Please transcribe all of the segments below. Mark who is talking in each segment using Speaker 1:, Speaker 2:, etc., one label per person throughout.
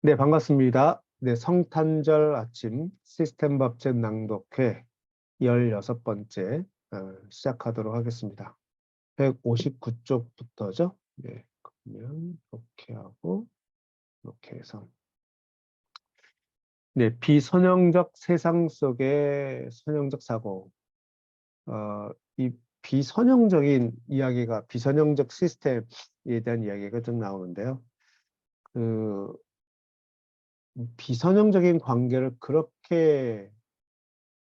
Speaker 1: 네, 반갑습니다. 네, 성탄절 아침 시스템 법칙 낭독회 16번째 시작하도록 하겠습니다. 159쪽부터죠? 네, 그러면 이렇게 하고 이렇게 해서 네, 비선형적 세상 속의 선형적 사고. 이 비선형적인 이야기가 비선형적 시스템에 대한 이야기가 좀 나오는데요. 그 비선형적인 관계를 그렇게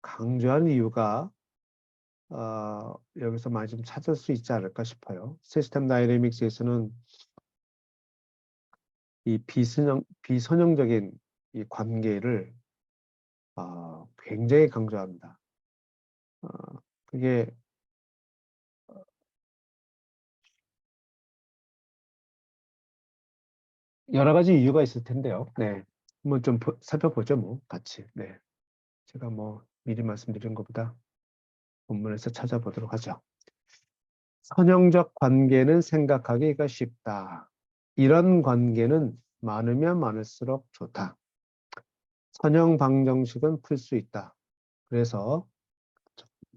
Speaker 1: 강조한 이유가 여기서 많이 좀 찾을 수 있지 않을까 싶어요. 시스템 다이내믹스에서는 이 비선형적인 이 관계를 굉장히 강조합니다. 그게 여러 가지 이유가 있을 텐데요. 네, 한번 좀 살펴보죠, 뭐 같이. 네, 제가 뭐 미리 말씀드린 것보다 본문에서 찾아보도록 하죠. 선형적 관계는 생각하기가 쉽다. 이런 관계는 많으면 많을수록 좋다. 선형 방정식은 풀 수 있다. 그래서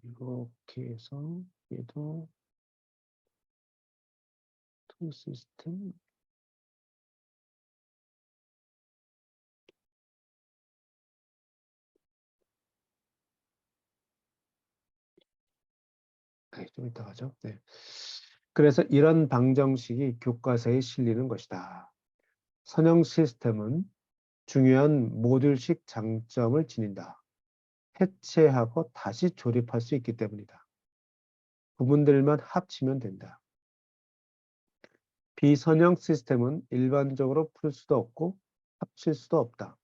Speaker 1: 이렇게 해서 얘도 투 시스템 좀 이따 가죠. 네. 그래서 이런 방정식이 교과서에 실리는 것이다. 선형 시스템은 중요한 모듈식 장점을 지닌다. 해체하고 다시 조립할 수 있기 때문이다. 부분들만 합치면 된다. 비선형 시스템은 일반적으로 풀 수도 없고 합칠 수도 없다.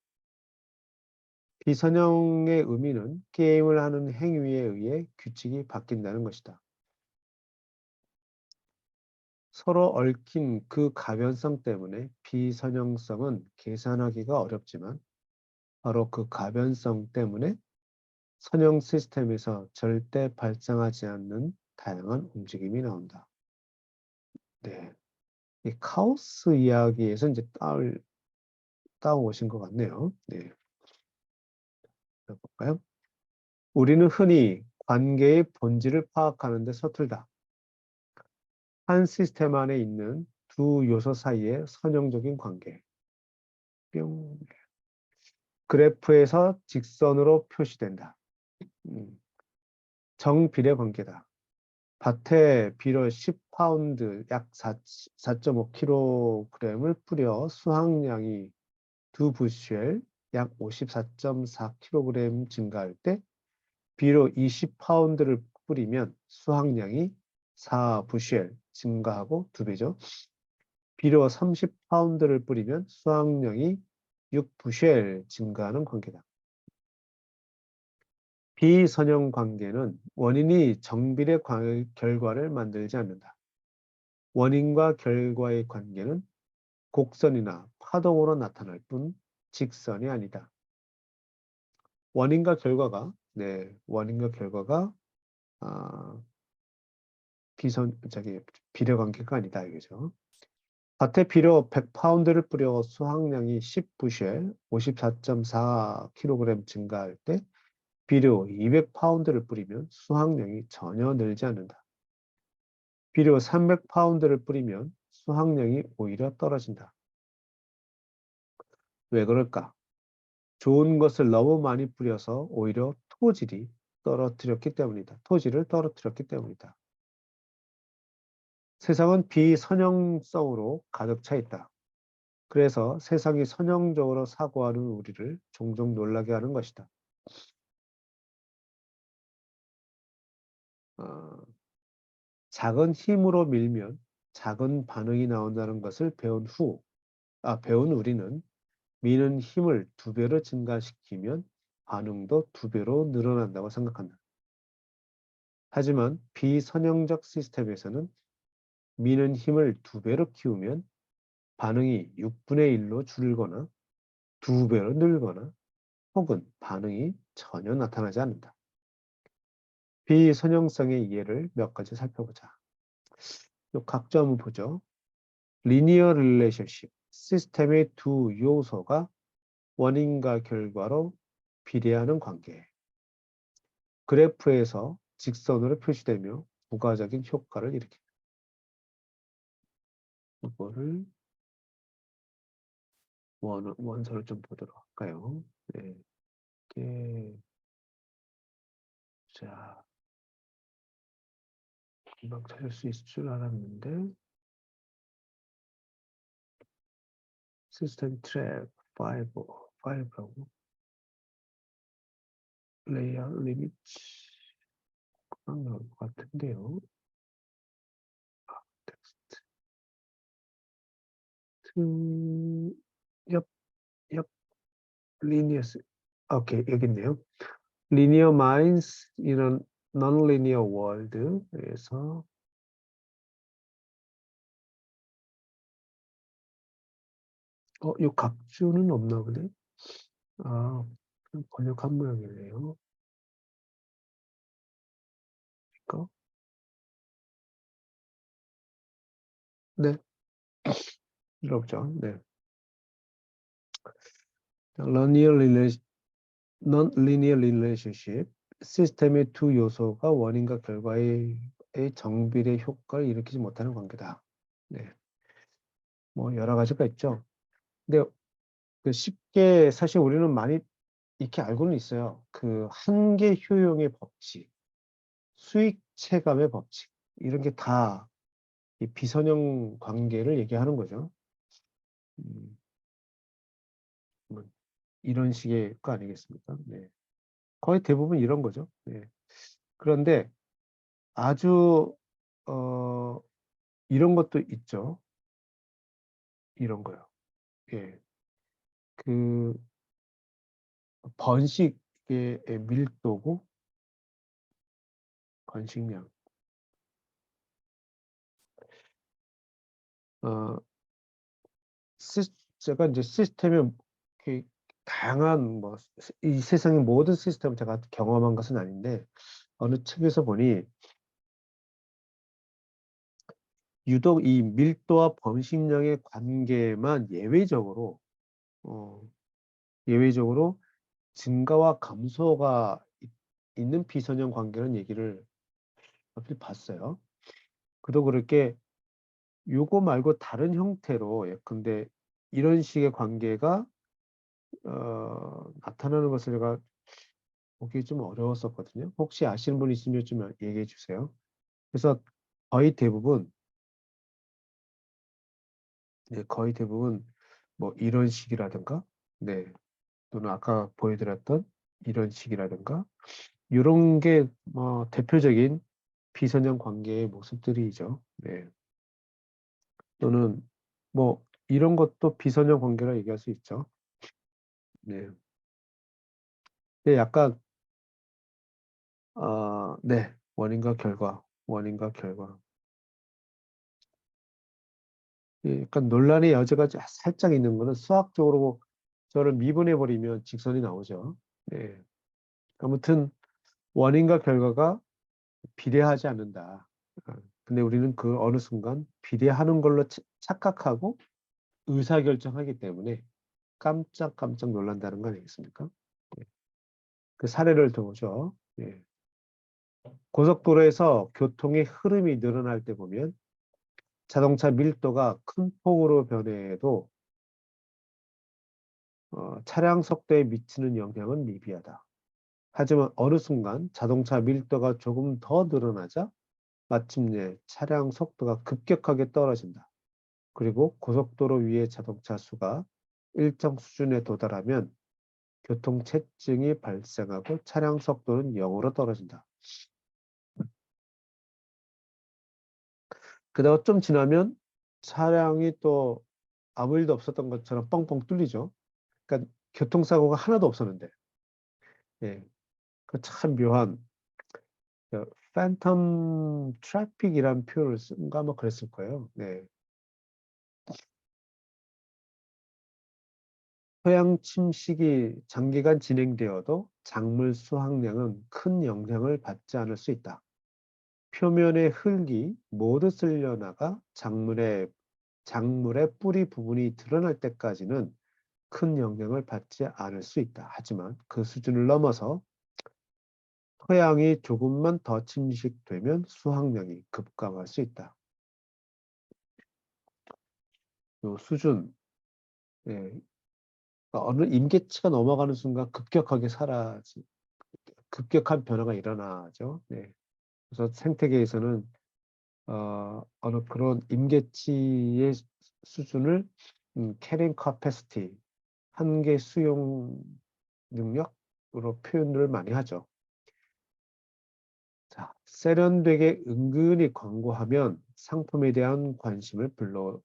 Speaker 1: 비선형의 의미는 게임을 하는 행위에 의해 규칙이 바뀐다는 것이다. 서로 얽힌 그 가변성 때문에 비선형성은 계산하기가 어렵지만 바로 그 가변성 때문에 선형 시스템에서 절대 발생하지 않는 다양한 움직임이 나온다. 네, 이 카오스 이야기에서 이제 따오신 것 같네요. 네, 볼까요? 우리는 흔히 관계의 본질을 파악하는 데 서툴다. 한 시스템 안에 있는 두 요소 사이의 선형적인 관계. 뿅. 그래프에서 직선으로 표시된다. 정비례 관계다. 밭에 비료 10파운드 약 4.5kg을 뿌려 수확량이 두 부쉘 약 54.4kg 증가할 때 비료 20파운드를 뿌리면 수확량이 4부쉘 증가하고 2배죠. 비료 30파운드를 뿌리면 수확량이 6부쉘 증가하는 관계다. 비선형 관계는 원인이 정비례 결과를 만들지 않는다. 원인과 결과의 관계는 곡선이나 파동으로 나타날 뿐 직선이 아니다. 원인과 결과가 아, 비례 관계가 아니다 이거죠. 밭에 비료 100파운드를 뿌려 수확량이 10부쉘 54.4kg 증가할 때 비료 200파운드를 뿌리면 수확량이 전혀 늘지 않는다. 비료 300파운드를 뿌리면 수확량이 오히려 떨어진다. 왜 그럴까? 좋은 것을 너무 많이 뿌려서 오히려 토질을 떨어뜨렸기 때문이다. 세상은 비선형성으로 가득 차 있다. 그래서 세상이 선형적으로 사고하는 우리를 종종 놀라게 하는 것이다. 어, 작은 힘으로 밀면 작은 반응이 나온다는 것을 배운 우리는 미는 힘을 2배로 증가시키면 반응도 2배로 늘어난다고 생각한다. 하지만 비선형적 시스템에서는 미는 힘을 2배로 키우면 반응이 6분의 1로 줄거나 2배로 늘거나 혹은 반응이 전혀 나타나지 않는다. 비선형성의 예를 몇 가지 살펴보자. 요 각조 한번 보죠. 리니어 릴레이션십. 시스템의 두 요소가 원인과 결과로 비례하는 관계. 그래프에서 직선으로 표시되며 부가적인 효과를 일으킵니다. 이거를 원서를 좀 보도록 할까요? 네. 자, 금방 찾을 수 있을 줄 알았는데 시스템 트랙 5라고 레이아웃 리미트 안 나올 것 같은데요. 텍스트 옆, 옆, 리니어스 오케이, 여기 있네요. Linear minds in a non-linear world에서 이 각주는 없나 보네. 아, 번역한 모양이네요. 이거? 네, 들어보죠. 네. Non-linear relationship, 시스템의 두 요소가 원인과 결과의 정비례 효과를 일으키지 못하는 관계다. 네, 뭐 여러 가지가 있죠. 근데 그 쉽게 사실 우리는 많이 이렇게 알고는 있어요. 그 한계 효용의 법칙, 수익 체감의 법칙 이런 게 다 이 비선형 관계를 얘기하는 거죠. 음, 뭐 이런 식의 거 아니겠습니까? 네. 거의 대부분 이런 거죠. 네. 그런데 아주 이런 것도 있죠. 이런 거요. 예. 그 번식의 밀도고 번식량. 어, 제가 이제 시스템의 이렇게 다양한 뭐 이 세상의 모든 시스템을 제가 경험한 것은 아닌데 어느 책에서 보니 유독 이 밀도와 번식량의 관계만 어, 예외적으로 증가와 감소가 있는 비선형 관계는 얘기를 얼핏 봤어요. 그도 그렇게 요거 말고 다른 형태로 예컨대 이런 식의 관계가 나타나는 것을 제가 보기 좀 어려웠었거든요. 혹시 아시는 분 있으면 좀 얘기해 주세요. 그래서 거의 대부분 거의 대부분 뭐 이런 식이라든가 네 또는 아까 보여드렸던 이런 식이라든가 이런 게 대표적인 비선형 관계의 모습들이죠. 네. 또는 뭐 이런 것도 비선형 관계라 얘기할 수 있죠. 네. 근데 약간 네. 원인과 결과. 약간 논란의 여지가 살짝 있는 거는 수학적으로 저를 미분해 버리면 직선이 나오죠. 네. 아무튼 원인과 결과가 비례하지 않는다. 근데 우리는 그 어느 순간 비례하는 걸로 착각하고 의사결정하기 때문에 깜짝 놀란다는 거 아니겠습니까? 네. 그 사례를 들어보죠. 예. 고속도로에서 교통의 흐름이 늘어날 때 보면 자동차 밀도가 큰 폭으로 변해도 차량 속도에 미치는 영향은 미비하다. 하지만 어느 순간 자동차 밀도가 조금 더 늘어나자 마침내 차량 속도가 급격하게 떨어진다. 그리고 고속도로 위의 자동차 수가 일정 수준에 도달하면 교통체증이 발생하고 차량 속도는 0으로 떨어진다. 그다가 좀 지나면 차량이 또 아무 일도 없었던 것처럼 뻥뻥 뚫리죠. 그러니까 교통사고가 하나도 없었는데. 예. 그 참 묘한 팬텀 트래픽이라는 표현을 쓴가 아마 그랬을 거예요. 네. 토양 침식이 장기간 진행되어도 작물 수확량은 큰 영향을 받지 않을 수 있다. 표면의 흙이 모두 쓸려나가 작물의 작물의 뿌리 부분이 드러날 때까지는 큰 영향을 받지 않을 수 있다. 하지만 그 수준을 넘어서 토양이 조금만 더 침식되면 수확량이 급감할 수 있다. 요 수준, 예, 어느 임계치가 넘어가는 순간 급격한 변화가 일어나죠. 네. 그래서 생태계에서는 어느 그런 임계치의 수준을 캐링 커패시티, 한계 수용 능력으로 표현을 많이 하죠. 자, 세련되게 은근히 광고하면 상품에 대한 관심을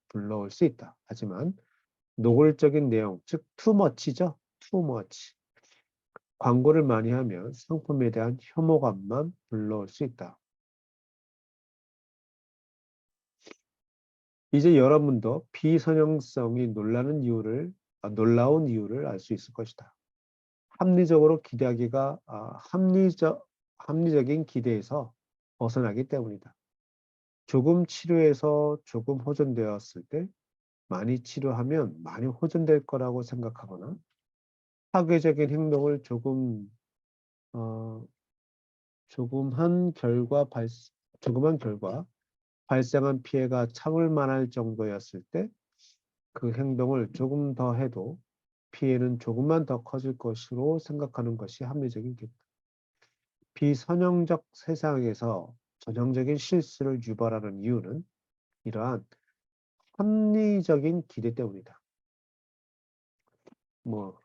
Speaker 1: 불러올 수 있다. 하지만 노골적인 내용, 즉 투머치죠. 투머치. 광고를 많이 하면 상품에 대한 혐오감만 불러올 수 있다. 이제 여러분도 비선형성이 놀라운 이유를 알 수 있을 것이다. 합리적으로 기대하기가 합리적인 기대에서 벗어나기 때문이다. 조금 치료해서 조금 호전되었을 때 많이 치료하면 많이 호전될 거라고 생각하거나 파괴적인 행동을 어, 조금한 결과 발생한 피해가 참을 만할 정도였을 때 그 행동을 조금 더 해도 피해는 조금만 더 커질 것으로 생각하는 것이 합리적인 기대. 비선형적 세상에서 전형적인 실수를 유발하는 이유는 이러한 합리적인 기대 때문이다. 뭐,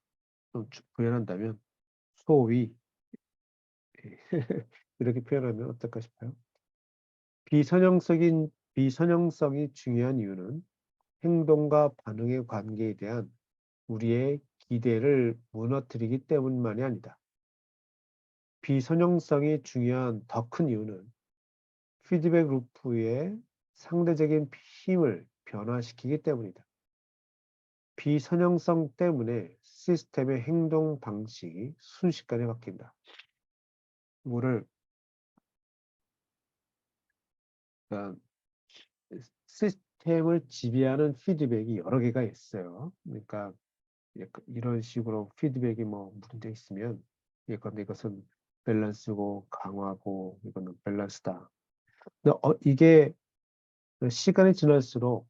Speaker 1: 좀 구현한다면 소위 이렇게 표현하면 어떨까 싶어요. 비선형성이 중요한 이유는 행동과 반응의 관계에 대한 우리의 기대를 무너뜨리기 때문만이 아니다. 비선형성이 중요한 더 큰 이유는 피드백 루프의 상대적인 힘을 변화시키기 때문이다. 비선형성 때문에 시스템의 행동 방식이 순식간에 바뀐다. 이거를 그러니까 시스템을 지배하는 피드백이 여러 개가 있어요. 그러니까 이런 식으로 피드백이 뭐 문제 있으면 예컨대 이것은 밸런스고 강화고 이거는 밸런스다. 근데 이게 시간이 지날수록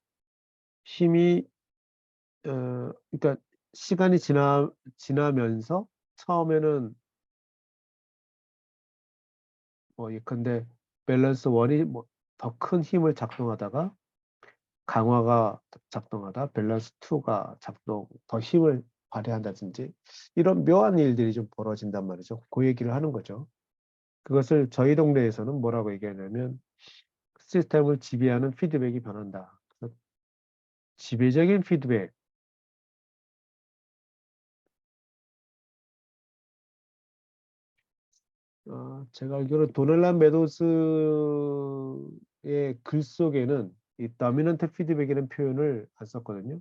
Speaker 1: 힘이 그러니까 시간이 지나면서 처음에는 뭐 예컨대 밸런스 1이 뭐 더 큰 힘을 작동하다가 강화가 작동하다 밸런스 2가 더 힘을 발휘한다든지 이런 묘한 일들이 좀 벌어진단 말이죠. 그 얘기를 하는 거죠. 그것을 저희 동네에서는 뭐라고 얘기하냐면 시스템을 지배하는 피드백이 변한다. 지배적인 피드백. 제가 알기로 도넬란 메도스의 글 속에는 이 더미넌트 피드백이라는 표현을 안 썼거든요.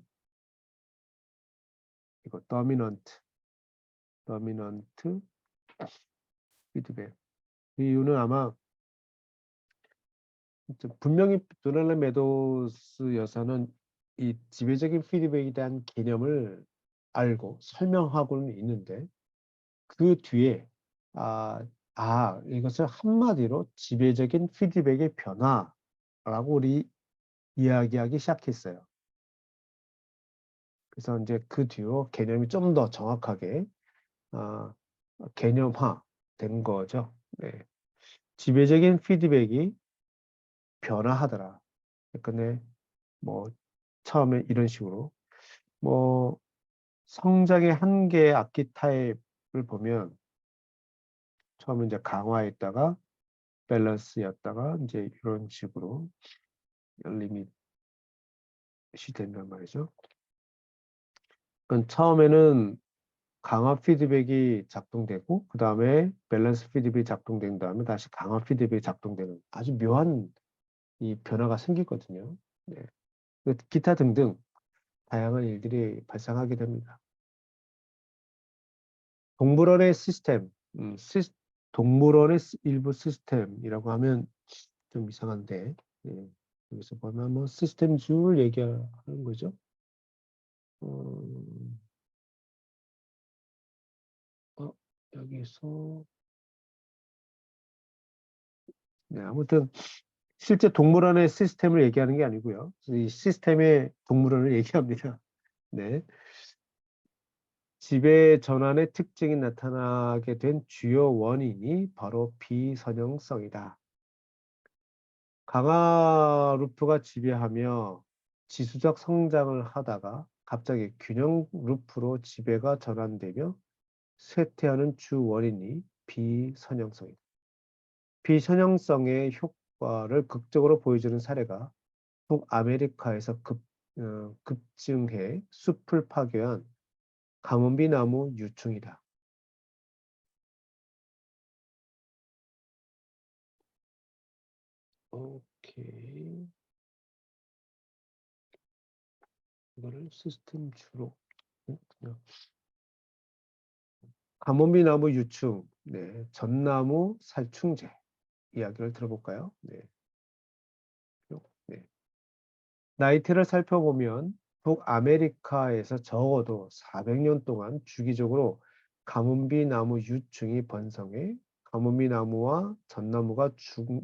Speaker 1: 이거 더미넌트 피드백. 그 이유는 아마 분명히 도넬란 메도스 여사는 이 지배적인 피드백에 대한 개념을 알고 설명하고는 있는데 그 뒤에 이것을 한마디로 지배적인 피드백의 변화라고 우리 이야기하기 시작했어요. 그래서 이제 그 뒤로 개념이 좀 더 정확하게 아, 개념화된 거죠. 네. 지배적인 피드백이 변화하더라. 근데 뭐 처음에 이런 식으로 뭐 성장의 한계 악기 타입을 보면 처음에 이제 강화했다가 밸런스였다가 이제 이런 식으로 리밋이 된단 말이죠. 그건 처음에는 강화 피드백이 작동되고 그 다음에 밸런스 피드백이 작동된 다음에 다시 강화 피드백이 작동되는 아주 묘한 이 변화가 생기거든요. 네. 기타 등등 다양한 일들이 발생하게 됩니다. 동물원의 시스템, 동물원의 일부 시스템이라고 하면 좀 이상한데 예. 여기서 보면 뭐 시스템 줄 얘기하는 거죠. 여기서 네, 아무튼 실제 동물원의 시스템을 얘기하는 게 아니고요. 이 시스템의 동물원을 얘기합니다. 네. 지배 전환의 특징이 나타나게 된 주요 원인이 바로 비선형성이다. 강화 루프가 지배하며 지수적 성장을 하다가 갑자기 균형 루프로 지배가 전환되며 쇠퇴하는 주 원인이 비선형성이다. 비선형성의 효과를 극적으로 보여주는 사례가 북아메리카에서 급증해 숲을 파괴한 가뭄비 나무 유충이다. 오케이. 이거를 시스템 주로 그냥 가뭄비 나무 유충, 네, 전나무 살충제 이야기를 들어볼까요? 네. 네. 나이테를 살펴보면 북아메리카에서 적어도 400년 동안 주기적으로 가뭄비 나무 유충이 번성해 가뭄비 나무와 전나무가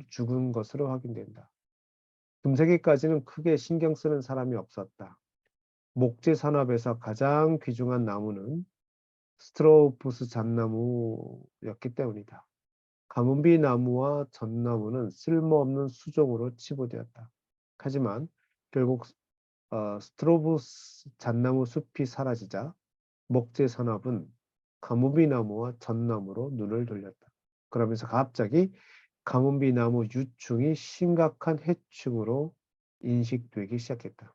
Speaker 1: 죽은 것으로 확인된다. 금세기까지는 크게 신경 쓰는 사람이 없었다. 목재 산업에서 가장 귀중한 나무는 스트로우푸스 잣나무였기 때문이다. 가뭄비 나무와 전나무는 쓸모없는 수종으로 치부되었다. 하지만 결국 스트로부스 잣나무 숲이 사라지자 목재 산업은 가뭄비 나무와 전나무로 눈을 돌렸다. 그러면서 갑자기 가뭄비 나무 유충이 심각한 해충으로 인식되기 시작했다.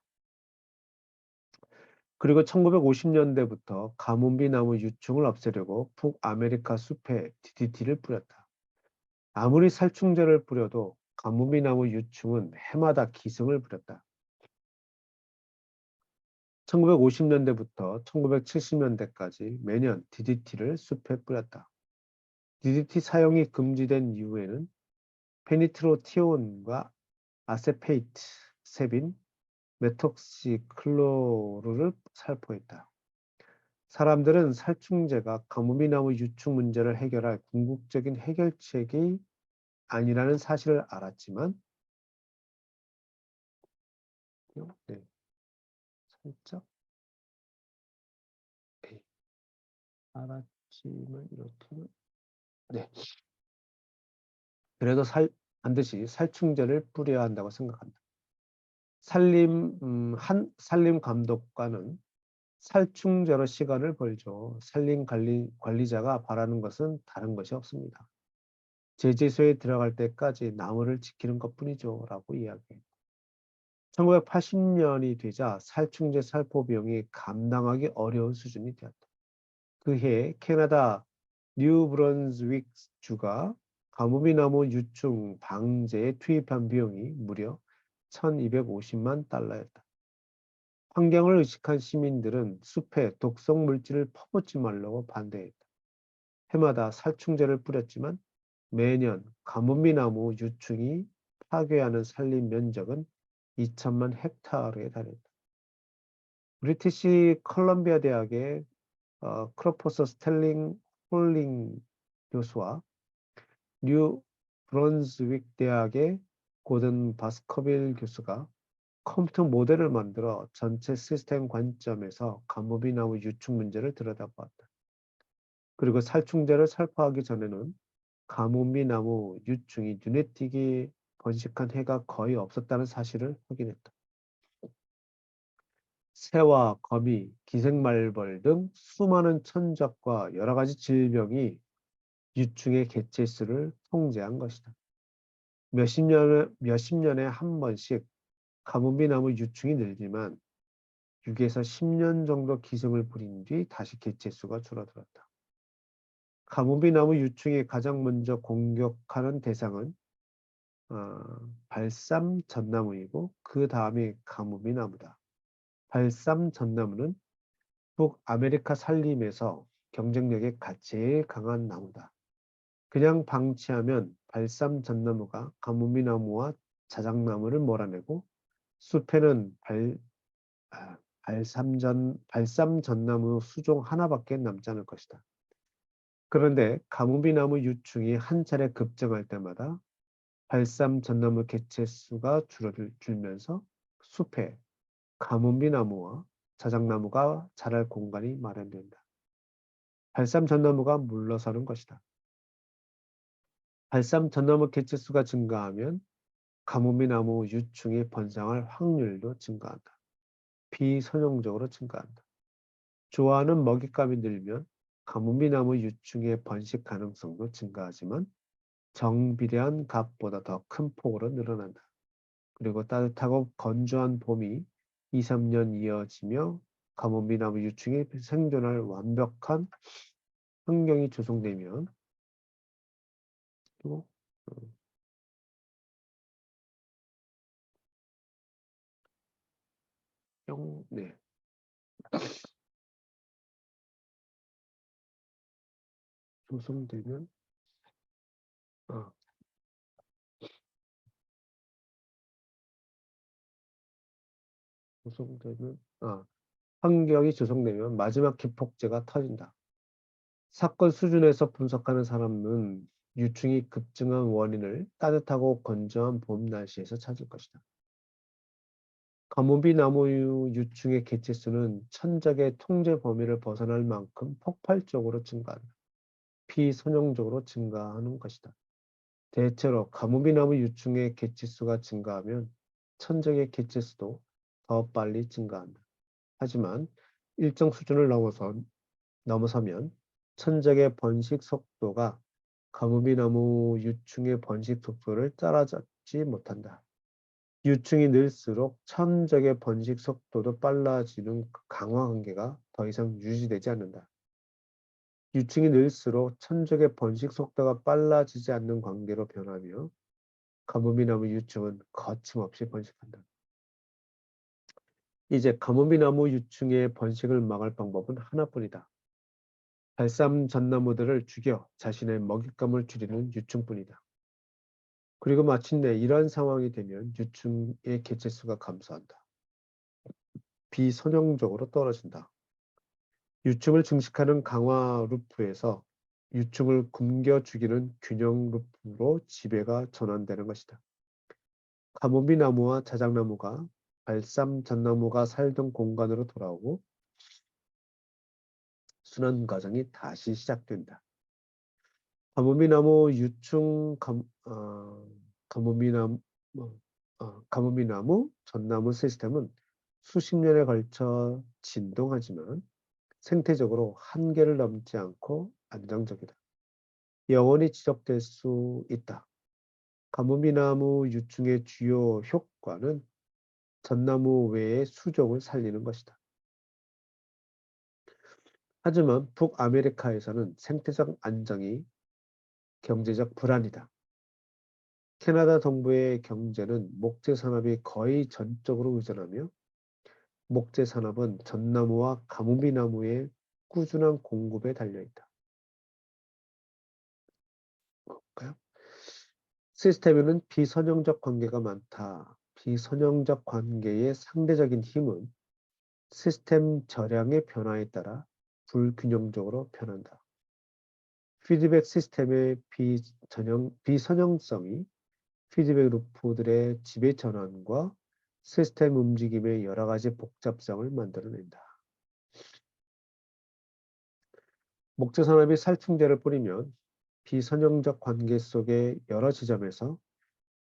Speaker 1: 그리고 1950년대부터 가뭄비 나무 유충을 없애려고 북아메리카 숲에 DDT를 뿌렸다. 아무리 살충제를 뿌려도 가뭄비 나무 유충은 해마다 기승을 부렸다. 1950년대부터 1970년대까지 매년 DDT를 숲에 뿌렸다. DDT 사용이 금지된 이후에는 페니트로티온과 아세페이트, 세빈, 메톡시클로르를 살포했다. 사람들은 살충제가 가뭄비 나무 유충 문제를 해결할 궁극적인 해결책이 아니라는 사실을 알았지만 네, 살짝 알았지만 이렇게 네. 그래도 반드시 살충제를 뿌려야 한다고 생각한다. 산림 감독관은 살충제로 시간을 벌죠. 관리자가 바라는 것은 다른 것이 없습니다. 제재소에 들어갈 때까지 나무를 지키는 것뿐이죠. 라고 이야기해요. 1980년이 되자 살충제 살포 비용이 감당하기 어려운 수준이 되었다. 그해 캐나다 뉴브런즈윅 주가 가뭄비 나무 유충 방제에 투입한 비용이 무려 1250만 달러였다. 환경을 의식한 시민들은 숲에 독성 물질을 퍼붓지 말라고 반대했다. 해마다 살충제를 뿌렸지만 매년 가뭄비 나무 유충이 파괴하는 산림 면적은 2천만 헥타르에 달했다. 브리티시 컬럼비아 대학의 크로포서 스텔링 홀링 교수와 뉴 브런스윅 대학의 고든 바스커빌 교수가 컴퓨터 모델을 만들어 전체 시스템 관점에서 가뭄비 나무 유충 문제를 들여다보았다. 그리고 살충제를 살포하기 전에는 가뭄비 나무 유충이 눈에 띄게 번식한 해가 거의 없었다는 사실을 확인했다. 새와 거미, 기생말벌 등 수많은 천적과 여러 가지 질병이 유충의 개체 수를 통제한 것이다. 몇십 년에 한 번씩 가뭄비 나무 유충이 늘지만 6에서 10년 정도 기승을 부린 뒤 다시 개체 수가 줄어들었다. 가뭄비 나무 유충이 가장 먼저 공격하는 대상은 발삼 전나무이고 그 다음이 가뭄비 나무다. 발삼 전나무는 북아메리카 산림에서 경쟁력이 제일 강한 나무다. 그냥 방치하면 발삼 전나무가 가뭄비 나무와 자작나무를 몰아내고 숲에는 발삼전나무 수종 하나밖에 남지 않을 것이다. 그런데 가뭄비나무 유충이 한 차례 급증할 때마다 발삼전나무 개체 수가 줄면서 숲에 가뭄비나무와 자작나무가 자랄 공간이 마련된다. 발삼전나무가 물러서는 것이다. 발삼전나무 개체 수가 증가하면 가뭄비나무 유충이 번성할 확률도 증가한다. 비선형적으로 증가한다. 좋아하는 먹잇감이 늘면 가뭄비나무 유충의 번식 가능성도 증가하지만 정비례한 값보다 더 큰 폭으로 늘어난다. 그리고 따뜻하고 건조한 봄이 2, 3년 이어지며 가뭄비나무 유충이 생존할 완벽한 환경이 조성되면 또 네. 조성되면 어, 조성되면 환경이 조성되면 마지막 기폭제가 터진다. 사건 수준에서 분석하는 사람은 유충이 급증한 원인을 따뜻하고 건조한 봄 날씨에서 찾을 것이다. 가뭄비 나무 유충의 개체수는 천적의 통제 범위를 벗어날 만큼 폭발적으로 증가한다. 비선형적으로 증가하는 것이다. 대체로 가뭄비 나무 유충의 개체수가 증가하면 천적의 개체수도 더 빨리 증가한다. 하지만 일정 수준을 넘어서면 천적의 번식 속도가 가뭄비나무 유충의 번식 속도를 따라잡지 못한다. 유충이 늘수록 천적의 번식 속도도 빨라지는 강화 관계가 더 이상 유지되지 않는다. 유충이 늘수록 천적의 번식 속도가 빨라지지 않는 관계로 변하며 가뭄비나무 유충은 거침없이 번식한다. 이제 가뭄비나무 유충의 번식을 막을 방법은 하나뿐이다. 발삼 전나무들을 죽여 자신의 먹잇감을 줄이는 유충뿐이다. 그리고 마침내 이런 상황이 되면 유충의 개체수가 감소한다. 비선형적으로 떨어진다. 유충을 증식하는 강화 루프에서 유충을 굶겨 죽이는 균형 루프로 지배가 전환되는 것이다. 가뭄비 나무와 자작나무가 발삼 전나무가 살던 공간으로 돌아오고 순환 과정이 다시 시작된다. 가뭄비나무 유충 가뭄비나무 가뭄비나무 전나무 시스템은 수십 년에 걸쳐 진동하지만 생태적으로 한계를 넘지 않고 안정적이다. 영원히 지속될 수 있다. 가뭄비나무 유충의 주요 효과는 전나무 외의 수종을 살리는 것이다. 하지만 북아메리카에서는 생태적 안정이 경제적 불안이다. 캐나다 동부의 경제는 목재 산업이 거의 전적으로 의존하며 목재 산업은 전나무와 가뭄비 나무의 꾸준한 공급에 달려있다. 볼까요? 시스템에는 비선형적 관계가 많다. 비선형적 관계의 상대적인 힘은 시스템 저량의 변화에 따라 불균형적으로 변한다. 피드백 시스템의 비선형성이 피드백 루프들의 지배 전환과 시스템 움직임의 여러 가지 복잡성을 만들어낸다. 목재 산업이 살충제를 뿌리면 비선형적 관계 속의 여러 지점에서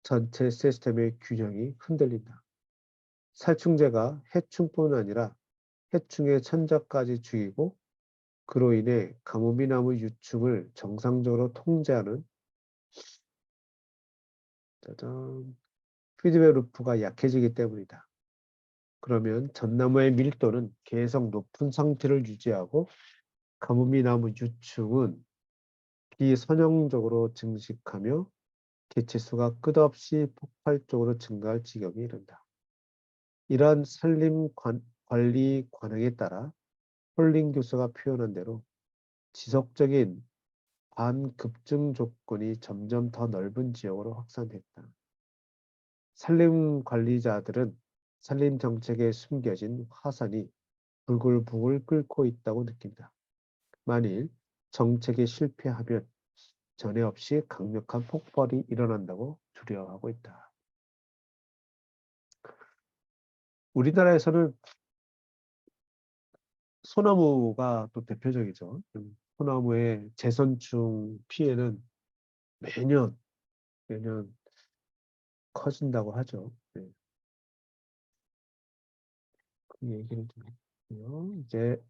Speaker 1: 전체 시스템의 균형이 흔들린다. 살충제가 해충뿐 아니라 해충의 천적까지 죽이고 그로 인해 가뭄비나무 유충을 정상적으로 통제하는 피드백 루프가 약해지기 때문이다. 그러면 전나무의 밀도는 계속 높은 상태를 유지하고 가뭄비나무 유충은 비선형적으로 증식하며 개체수가 끝없이 폭발적으로 증가할 지경에 이른다. 이러한 관리 관행에 따라 홀링 교수가 표현한 대로 지속적인 반급증 조건이 점점 더 넓은 지역으로 확산됐다. 산림 관리자들은 산림 정책에 숨겨진 화산이 부글부글 끓고 있다고 느낀다. 만일 정책이 실패하면 전에 없이 강력한 폭발이 일어난다고 두려워하고 있다. 우리나라에서는 소나무가 또 대표적이죠. 소나무의 재선충 피해는 매년 커진다고 하죠. 네. 그 얘기를 좀 했고요. 이제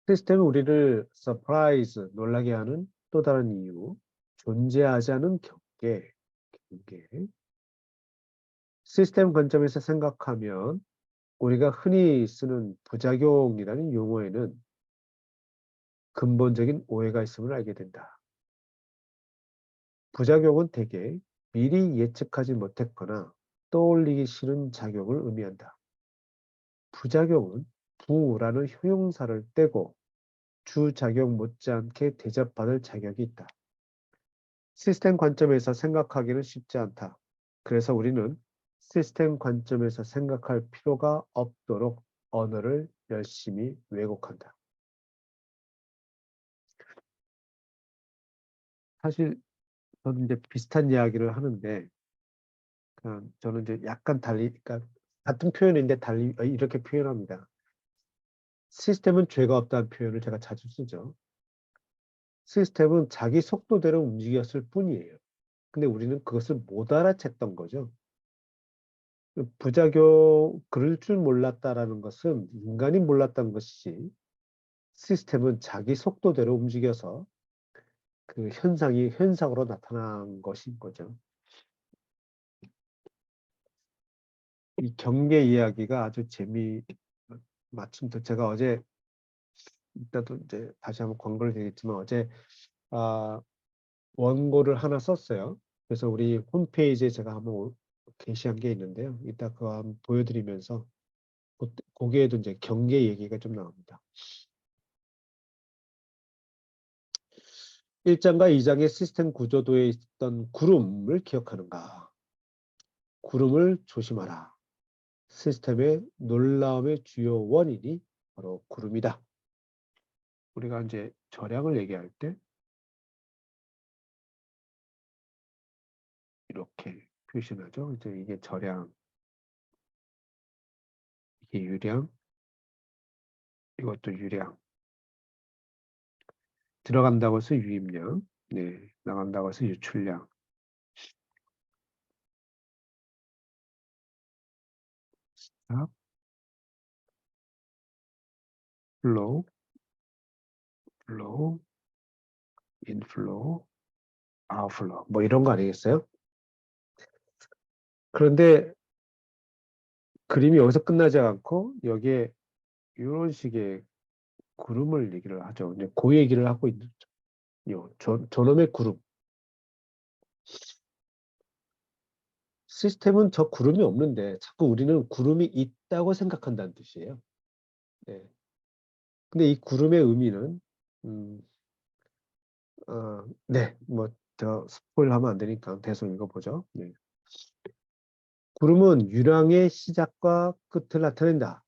Speaker 1: 시스템이 우리를 서프라이즈, 놀라게 하는 또 다른 이유, 존재하지 않은 경계. 시스템 관점에서 생각하면 우리가 흔히 쓰는 부작용이라는 용어에는 근본적인 오해가 있음을 알게 된다. 부작용은 대개 미리 예측하지 못했거나 떠올리기 싫은 작용을 의미한다. 부작용은 부라는 효용사를 떼고 주작용 못지않게 대접받을 자격이 있다. 시스템 관점에서 생각하기는 쉽지 않다. 그래서 우리는 시스템 관점에서 생각할 필요가 없도록 언어를 열심히 왜곡한다. 사실 저는 이제 비슷한 이야기를 하는데, 저는 이제 약간 달리, 그러니까 같은 표현인데 달리 이렇게 표현합니다. 시스템은 죄가 없다는 표현을 제가 자주 쓰죠. 시스템은 자기 속도대로 움직였을 뿐이에요. 근데 우리는 그것을 못 알아챘던 거죠. 부작용, 그럴 줄 몰랐다라는 것은 인간이 몰랐던 것이지, 시스템은 자기 속도대로 움직여서 그 현상이 현상으로 나타난 것인 거죠. 이 경계 이야기가 아주 마침 또 제가 어제, 이따도 이제 다시 한번 광고를 드리겠지만, 어제 원고를 하나 썼어요. 그래서 우리 홈페이지에 제가 한번 게시한 게 있는데요. 이따 그거 한번 보여드리면서 거기에도 이제 경계 얘기가 좀 나옵니다. 1장과 2장의 시스템 구조도에 있던 구름을 기억하는가? 구름을 조심하라. 시스템의 놀라움의 주요 원인이 바로 구름이다. 우리가 이제 절약을 얘기할 때 이렇게 표시하죠. 이제 이게 절약, 이게 유량, 이것도 유량. 들어간다고 해서 유입량, 네, 나간다고 해서 유출량. flow, flow, inflow, outflow. 뭐 이런 거 아니겠어요? 그런데 그림이 여기서 끝나지 않고 여기에 이런 식의 구름을 얘기를 하죠. 이제 그 얘기를 하고 있는 거죠. 저놈의 구름. 시스템은 저 구름이 없는데 자꾸 우리는 구름이 있다고 생각한다는 뜻이에요. 네. 근데 이 구름의 의미는 네, 뭐 더 스포일 하면 안 되니까 대충 읽어보죠. 네. 구름은 유랑의 시작과 끝을 나타낸다.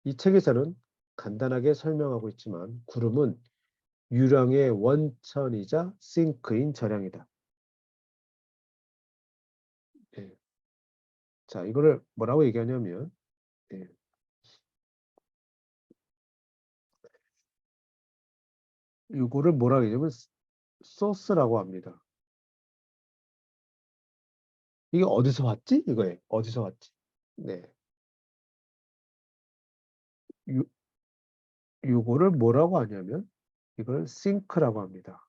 Speaker 1: 이 책에서는 간단하게 설명하고 있지만 구름은 유랑의 원천이자 싱크인 절양이다. 네. 자, 이거를 뭐라고 얘기하냐면, 네. 이거를 뭐라고 얘기하냐면 소스라고 합니다. 이게 어디서 왔지? 이거예요. 어디서 왔지? 네. 요거를 뭐라고 하냐면 이걸 싱크라고 합니다.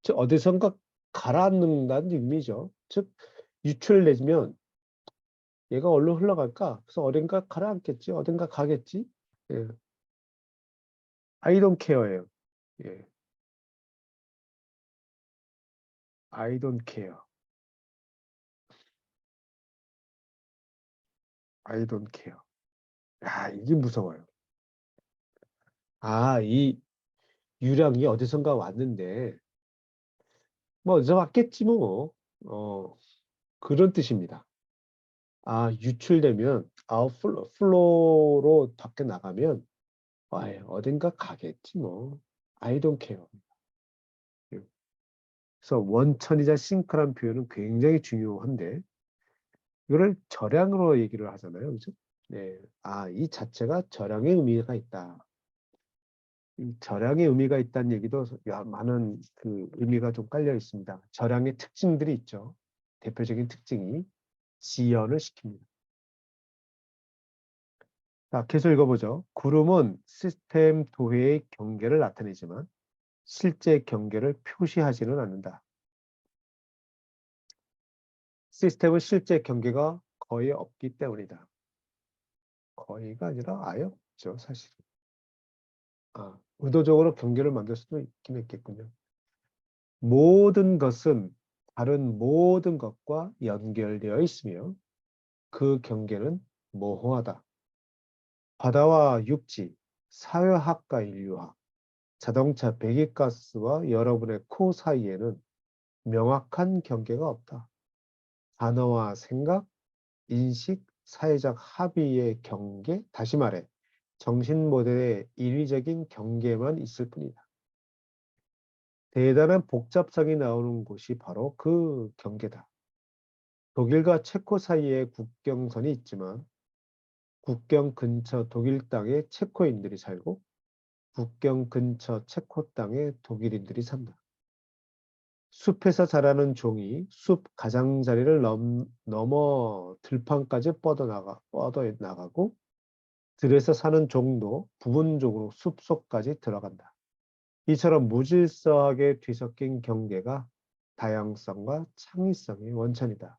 Speaker 1: 즉 어디선가 가라앉는다는 의미죠. 즉 유출을 내면 얘가 어디로 흘러갈까? 그래서 어딘가 가라앉겠지. 어딘가 가겠지. 예. I don't care예요. 예. I don't care. I don't care. 야, 이게 무서워요. 이 유령이 어디선가 왔는데 뭐 어디서 왔겠지 뭐. 그런 뜻입니다. 유출되면 아웃플로로 밖에 나가면 어딘가 가겠지 뭐. I don't care. 그래서 원천이자 싱크란 표현은 굉장히 중요한데 이거를 절양으로 얘기를 하잖아요. 그죠? 네. 이 자체가 절양의 의미가 있다. 이 절양의 의미가 있다는 얘기도 많은 그 의미가 좀 깔려 있습니다. 절양의 특징들이 있죠. 대표적인 특징이 지연을 시킵니다. 자, 계속 읽어보죠. 구름은 시스템 도해의 경계를 나타내지만 실제 경계를 표시하지는 않는다. 시스템은 실제 경계가 거의 없기 때문이다. 거의가 아니라 아예 없죠, 사실. 의도적으로 경계를 만들 수도 있긴 했겠군요. 모든 것은 다른 모든 것과 연결되어 있으며 그 경계는 모호하다. 바다와 육지, 사회학과 인류학, 자동차 배기가스와 여러분의 코 사이에는 명확한 경계가 없다. 단어와 생각, 인식, 사회적 합의의 경계, 다시 말해 정신 모델의 인위적인 경계만 있을 뿐이다. 대단한 복잡성이 나오는 곳이 바로 그 경계다. 독일과 체코 사이에 국경선이 있지만 국경 근처 독일 땅에 체코인들이 살고 국경 근처 체코 땅에 독일인들이 산다. 숲에서 자라는 종이 숲 가장자리를 넘어 들판까지 뻗어나가고 들에서 사는 종도 부분적으로 숲속까지 들어간다. 이처럼 무질서하게 뒤섞인 경계가 다양성과 창의성의 원천이다.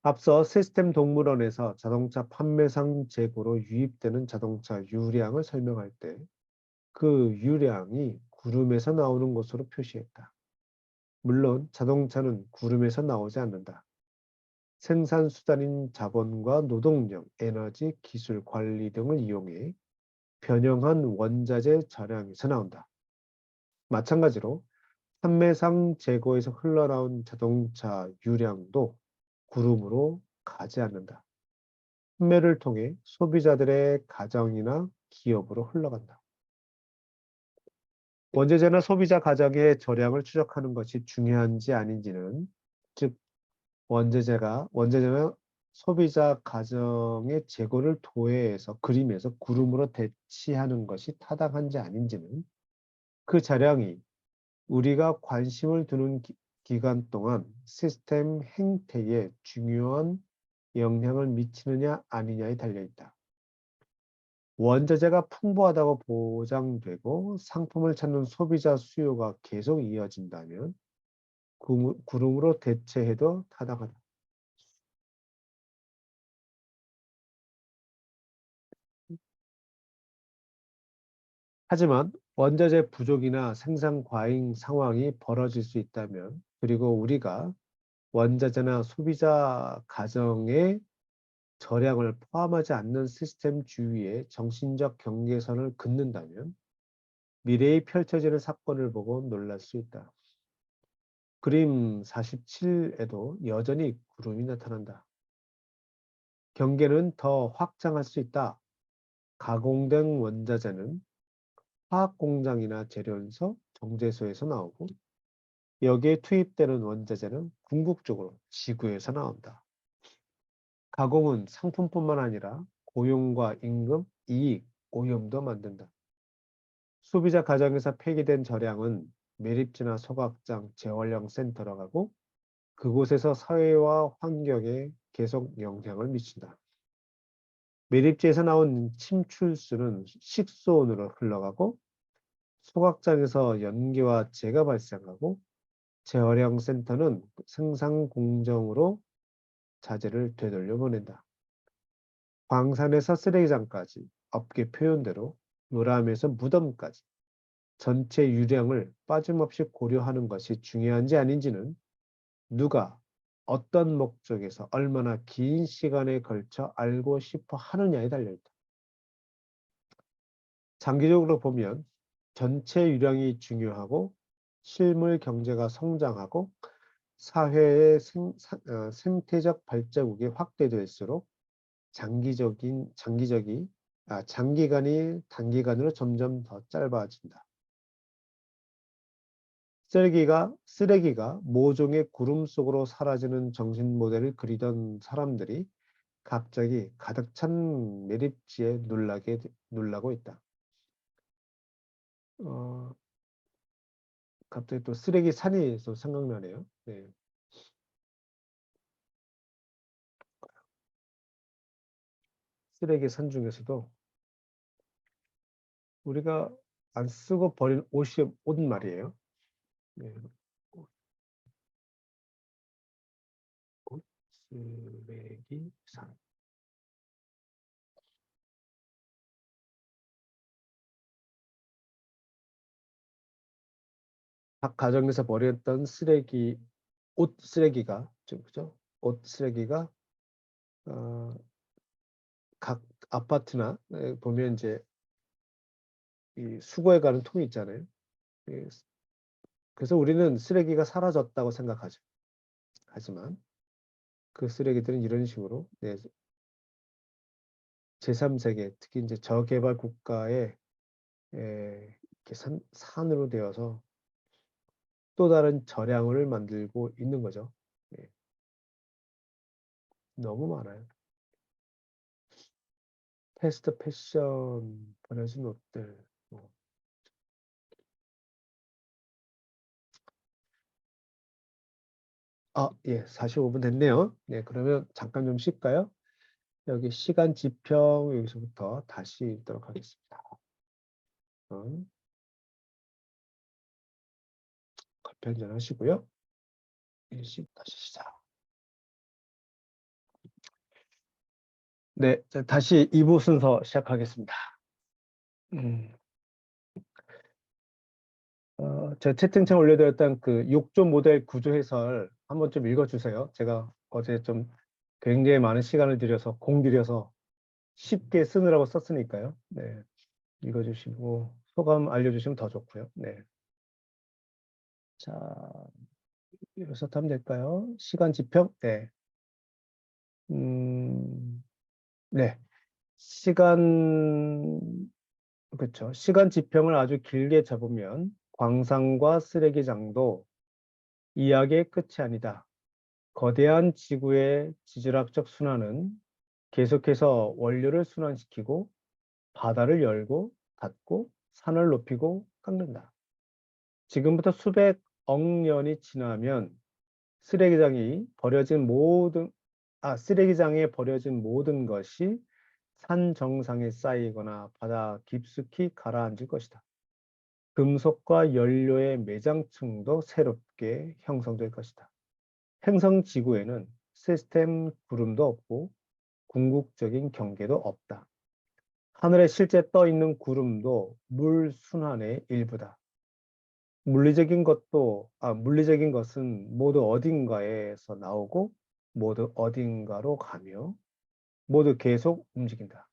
Speaker 1: 앞서 시스템 동물원에서 자동차 판매상 재고로 유입되는 자동차 유량을 설명할 때 그 유량이 구름에서 나오는 것으로 표시했다. 물론 자동차는 구름에서 나오지 않는다. 생산수단인 자본과 노동력, 에너지, 기술, 관리 등을 이용해 변형한 원자재 절양에서 나온다. 마찬가지로 판매상 재고에서 흘러나온 자동차 유량도 구름으로 가지 않는다. 판매를 통해 소비자들의 가정이나 기업으로 흘러간다. 원자재나 소비자 가정의 절약을 추적하는 것이 중요한지 아닌지는, 즉 원자재나 소비자 가정의 재고를 도해에서 그림에서 구름으로 대치하는 것이 타당한지 아닌지는 그 자량이 우리가 관심을 두는 기간 동안 시스템 행태에 중요한 영향을 미치느냐 아니냐에 달려있다. 원자재가 풍부하다고 보장되고 상품을 찾는 소비자 수요가 계속 이어진다면 구름으로 대체해도 타당하다. 하지만 원자재 부족이나 생산 과잉 상황이 벌어질 수 있다면, 그리고 우리가 원자재나 소비자 가정의 절약을 포함하지 않는 시스템 주위에 정신적 경계선을 긋는다면 미래에 펼쳐지는 사건을 보고 놀랄 수 있다. 그림 47에도 여전히 구름이 나타난다. 경계는 더 확장할 수 있다. 가공된 원자재는 화학공장이나 재련소, 정제소에서 나오고 여기에 투입되는 원자재는 궁극적으로 지구에서 나온다. 가공은 상품뿐만 아니라 고용과 임금, 이익, 오염도 만든다. 소비자 가정에서 폐기된 절양은 매립지나 소각장, 재활용 센터로 가고 그곳에서 사회와 환경에 계속 영향을 미친다. 매립지에서 나온 침출수는 식수원으로 흘러가고 소각장에서 연기와 재가 발생하고 재활용 센터는 생산 공정으로 자재를 되돌려 보낸다. 광산에서 쓰레기장까지 업계 표현대로 요람에서 무덤까지 전체 유량을 빠짐없이 고려하는 것이 중요한지 아닌지는 누가 어떤 목적에서 얼마나 긴 시간에 걸쳐 알고 싶어 하느냐에 달려있다. 장기적으로 보면 전체 유량이 중요하고 실물 경제가 성장하고 사회의 생태적 발자국이 확대될수록 장기간이 단기간으로 점점 더 짧아진다. 쓰레기가 모종의 구름 속으로 사라지는 정신 모델을 그리던 사람들이 갑자기 가득 찬 매립지에 놀라고 있다. 갑자기 또 쓰레기 산이 또 생각나네요. 네. 쓰레기 산 중에서도 우리가 안 쓰고 버린 옷 말이에요. 네. 옷, 쓰레기 산. 각 가정에서 버렸던 옷 쓰레기가, 그죠? 옷 쓰레기가 각 아파트나 보면 이제 이 수거해 가는 통이 있잖아요. 예, 그래서 우리는 쓰레기가 사라졌다고 생각하죠. 하지만 그 쓰레기들은 이런 식으로 제3세계, 특히 이제 저개발 국가에 이렇게 산으로 되어서 또 다른 저량을 만들고 있는 거죠. 예, 너무 많아요. 패스트 패션, 버려진 옷들. 뭐. 예, 45분 됐네요. 네, 그러면 잠깐 좀 쉴까요? 여기 시간 지평 여기서부터 다시 읽도록 하겠습니다. 커피 한잔 하시고요. 일시 다시 시작. 네, 자, 다시 2부 순서 시작하겠습니다. 음, 제가 채팅창 올려드렸던 그 욕조 모델 구조 해설 한번 좀 읽어주세요. 제가 어제 좀 굉장히 많은 시간을 들여서 공들여서 쉽게 쓰느라고 썼으니까요. 네, 읽어주시고 소감 알려주시면 더 좋고요. 네, 자, 여기서 하면 될까요? 시간 지평? 네, 음, 네, 시간 그렇죠. 시간 지평을 아주 길게 잡으면 광산과 쓰레기장도 이야기의 끝이 아니다. 거대한 지구의 지질학적 순환은 계속해서 원료를 순환시키고 바다를 열고 닫고 산을 높이고 깎는다. 지금부터 수백 억 년이 지나면 쓰레기장에 버려진 모든 것이 산 정상에 쌓이거나 바다 깊숙이 가라앉을 것이다. 금속과 연료의 매장층도 새롭게 형성될 것이다. 행성 지구에는 시스템 구름도 없고 궁극적인 경계도 없다. 하늘에 실제 떠 있는 구름도 물 순환의 일부다. 물리적인 것은 모두 어딘가에서 나오고 모두 어딘가로 가며 모두 계속 움직인다.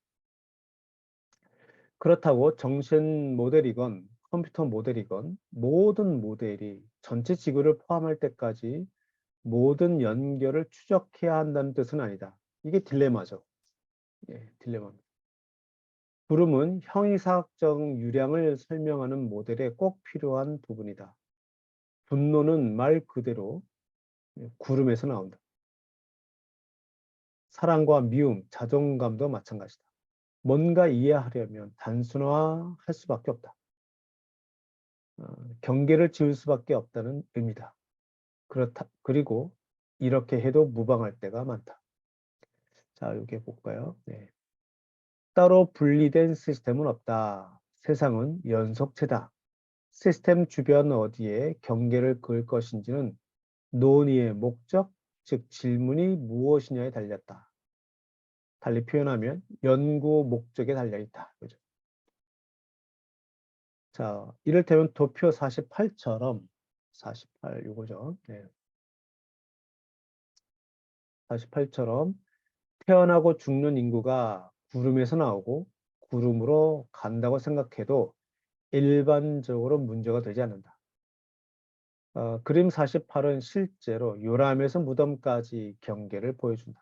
Speaker 1: 그렇다고 정신 모델이건 컴퓨터 모델이건 모든 모델이 전체 지구를 포함할 때까지 모든 연결을 추적해야 한다는 뜻은 아니다. 이게 딜레마죠. 예, 딜레마입니다. 구름은 형이사학적 유량을 설명하는 모델에 꼭 필요한 부분이다. 분노는 말 그대로 구름에서 나온다. 사랑과 미움, 자존감도 마찬가지다. 뭔가 이해하려면 단순화할 수밖에 없다. 경계를 지울 수밖에 없다는 의미다. 그리고 이렇게 해도 무방할 때가 많다. 자, 여기 볼까요? 네. 따로 분리된 시스템은 없다. 세상은 연속체다. 시스템 주변 어디에 경계를 그을 것인지는 논의의 목적, 즉 질문이 무엇이냐에 달렸다. 달리 표현하면 연구 목적에 달려있다. 그죠? 자, 이를테면 도표 48처럼 48 요거죠. 네. 48처럼 태어나고 죽는 인구가 구름에서 나오고 구름으로 간다고 생각해도 일반적으로 문제가 되지 않는다. 그림 48은 실제로 요람에서 무덤까지 경계를 보여준다.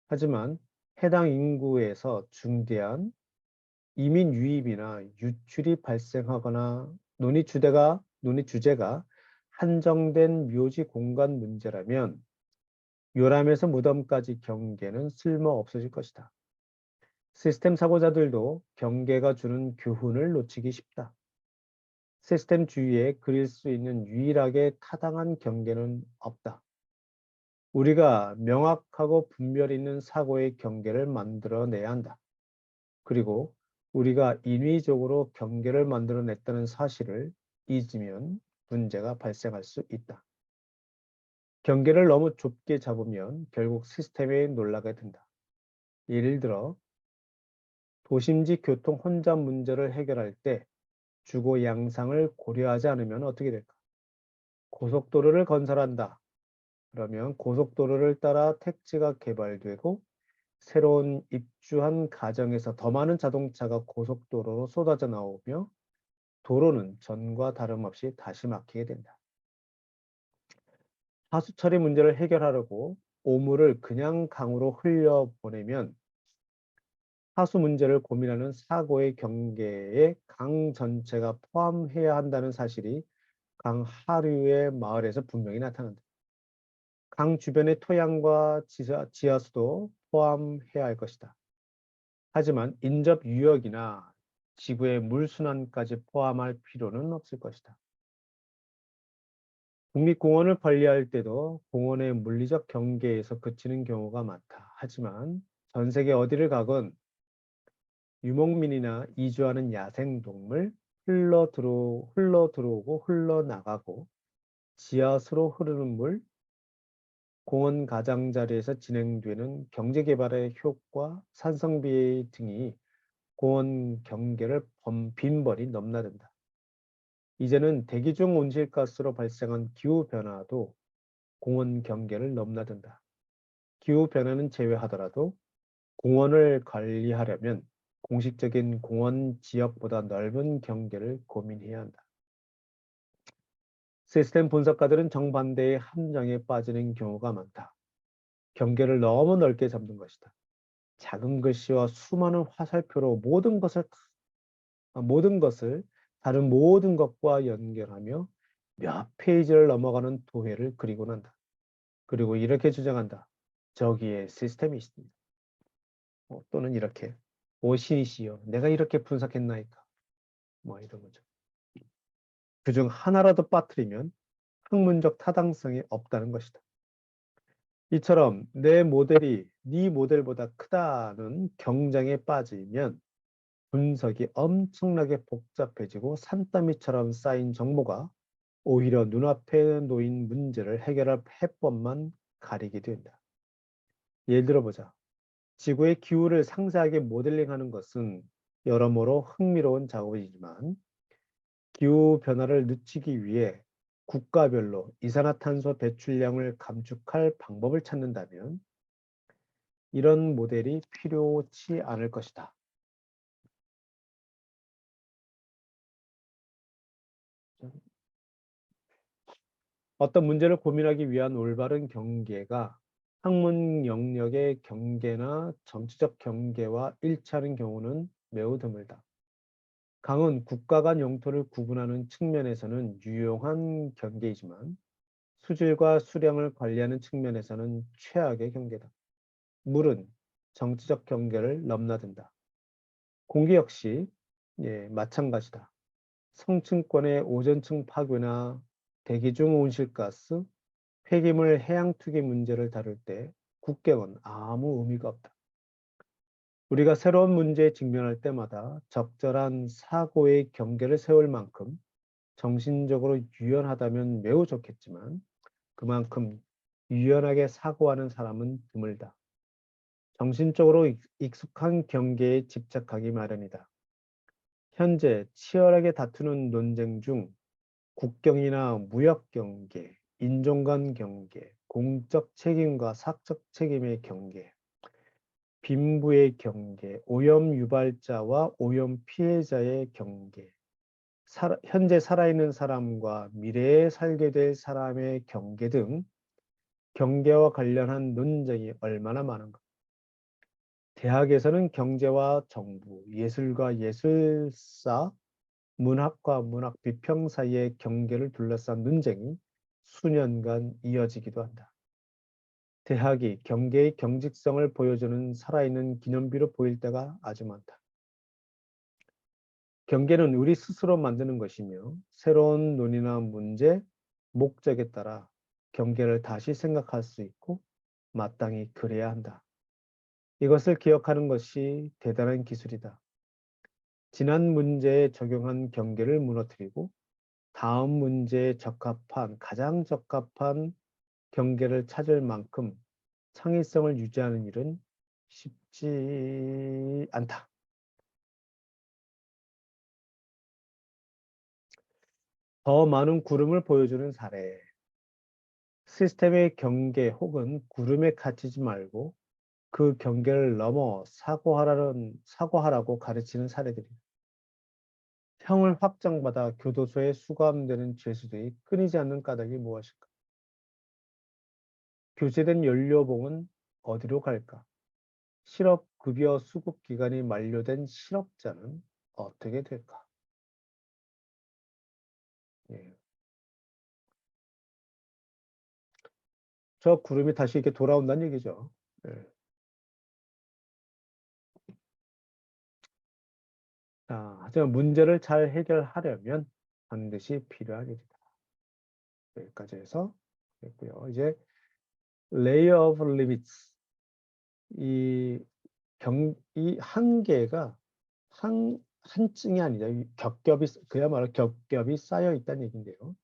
Speaker 1: 하지만 해당 인구에서 중대한 이민 유입이나 유출이 발생하거나 논의 주제가 한정된 묘지 공간 문제라면 요람에서 무덤까지 경계는 쓸모없어질 것이다. 시스템 사고자들도 경계가 주는 교훈을 놓치기 쉽다. 시스템 주위에 그릴 수 있는 유일하게 타당한 경계는 없다. 우리가 명확하고 분별 있는 사고의 경계를 만들어내야 한다. 그리고 우리가 인위적으로 경계를 만들어냈다는 사실을 잊으면 문제가 발생할 수 있다. 경계를 너무 좁게 잡으면 결국 시스템에 놀라게 된다. 예를 들어 도심지 교통 혼잡 문제를 해결할 때 주거 양상을 고려하지 않으면 어떻게 될까? 고속도로를 건설한다. 그러면 고속도로를 따라 택지가 개발되고 새로운 입주한 가정에서 더 많은 자동차가 고속도로로 쏟아져 나오며 도로는 전과 다름없이 다시 막히게 된다. 하수 처리 문제를 해결하려고 오물을 그냥 강으로 흘려보내면 하수 문제를 고민하는 사고의 경계에 강 전체가 포함해야 한다는 사실이 강 하류의 마을에서 분명히 나타난다. 강 주변의 토양과 지하수도 포함해야 할 것이다. 하지만 인접 유역이나 지구의 물순환까지 포함할 필요는 없을 것이다. 국립공원을 관리할 때도 공원의 물리적 경계에서 그치는 경우가 많다. 하지만 전 세계 어디를 가건 유목민이나 이주하는 야생동물, 흘러들어오고 흘러나가고 지하수로 흐르는 물, 공원 가장자리에서 진행되는 경제개발의 효과, 산성비 등이 공원 경계를 빈번히 넘나든다. 이제는 대기 중 온실가스로 발생한 기후변화도 공원 경계를 넘나든다. 기후변화는 제외하더라도 공원을 관리하려면 공식적인 공원 지역보다 넓은 경계를 고민해야 한다. 시스템 분석가들은 정반대의 함정에 빠지는 경우가 많다. 경계를 너무 넓게 잡는 것이다. 작은 글씨와 수많은 화살표로 모든 것을 다른 모든 것과 연결하며 몇 페이지를 넘어가는 도해를 그리고 난다. 그리고 이렇게 주장한다. 저기에 시스템이 있습니다. 또는 이렇게 오 신이시여 내가 이렇게 분석했나이까. 이런 거죠. 그중 하나라도 빠뜨리면 학문적 타당성이 없다는 것이다. 이처럼 내 모델이 네 모델보다 크다는 경쟁에 빠지면 분석이 엄청나게 복잡해지고 산더미처럼 쌓인 정보가 오히려 눈앞에 놓인 문제를 해결할 해법만 가리게 된다. 예를 들어보자. 지구의 기후를 상세하게 모델링하는 것은 여러모로 흥미로운 작업이지만 기후 변화를 늦추기 위해 국가별로 이산화탄소 배출량을 감축할 방법을 찾는다면 이런 모델이 필요치 않을 것이다. 어떤 문제를 고민하기 위한 올바른 경계가 학문 영역의 경계나 정치적 경계와 일치하는 경우는 매우 드물다. 강은 국가 간 영토를 구분하는 측면에서는 유용한 경계이지만 수질과 수량을 관리하는 측면에서는 최악의 경계다. 물은 정치적 경계를 넘나든다. 공기 역시 마찬가지다. 성층권의 오존층 파괴나 대기 중 온실가스, 폐기물 해양 투기 문제를 다룰 때 국경은 아무 의미가 없다. 우리가 새로운 문제에 직면할 때마다 적절한 사고의 경계를 세울 만큼 정신적으로 유연하다면 매우 좋겠지만 그만큼 유연하게 사고하는 사람은 드물다. 정신적으로 익숙한 경계에 집착하기 마련이다. 현재 치열하게 다투는 논쟁 중 국경이나 무역 경계, 인종 간 경계, 공적 책임과 사적 책임의 경계, 빈부의 경계, 오염 유발자와 오염 피해자의 경계, 현재 살아있는 사람과 미래에 살게 될 사람의 경계 등 경계와 관련한 논쟁이 얼마나 많은가. 대학에서는 경제와 정부, 예술과 예술사, 문학과 문학 비평 사이의 경계를 둘러싼 논쟁이 수년간 이어지기도 한다. 대학이 경계의 경직성을 보여주는 살아있는 기념비로 보일 때가 아주 많다. 경계는 우리 스스로 만드는 것이며 새로운 논의나 문제, 목적에 따라 경계를 다시 생각할 수 있고 마땅히 그래야 한다. 이것을 기억하는 것이 대단한 기술이다. 지난 문제에 적용한 경계를 무너뜨리고 다음 문제에 가장 적합한 경계를 찾을 만큼 창의성을 유지하는 일은 쉽지 않다. 더 많은 구름을 보여주는 사례. 시스템의 경계 혹은 구름에 갇히지 말고 그 경계를 넘어 사고하라고 가르치는 사례들이. 형을 확정받아 교도소에 수감되는 죄수들이 끊이지 않는 까닭이 무엇일까? 교체된 연료봉은 어디로 갈까? 실업급여 수급 기간이 만료된 실업자는 어떻게 될까? 예. 저 구름이 다시 이렇게 돌아온다는 얘기죠. 예. 자, 하지만 문제를 잘 해결하려면 반드시 필요한 일이다. 여기까지 해서 됐고요. 이제 layer of limits. 이 이 한계가 한층이 아니라 그야말로 겹겹이 쌓여 있다는 얘기인데요.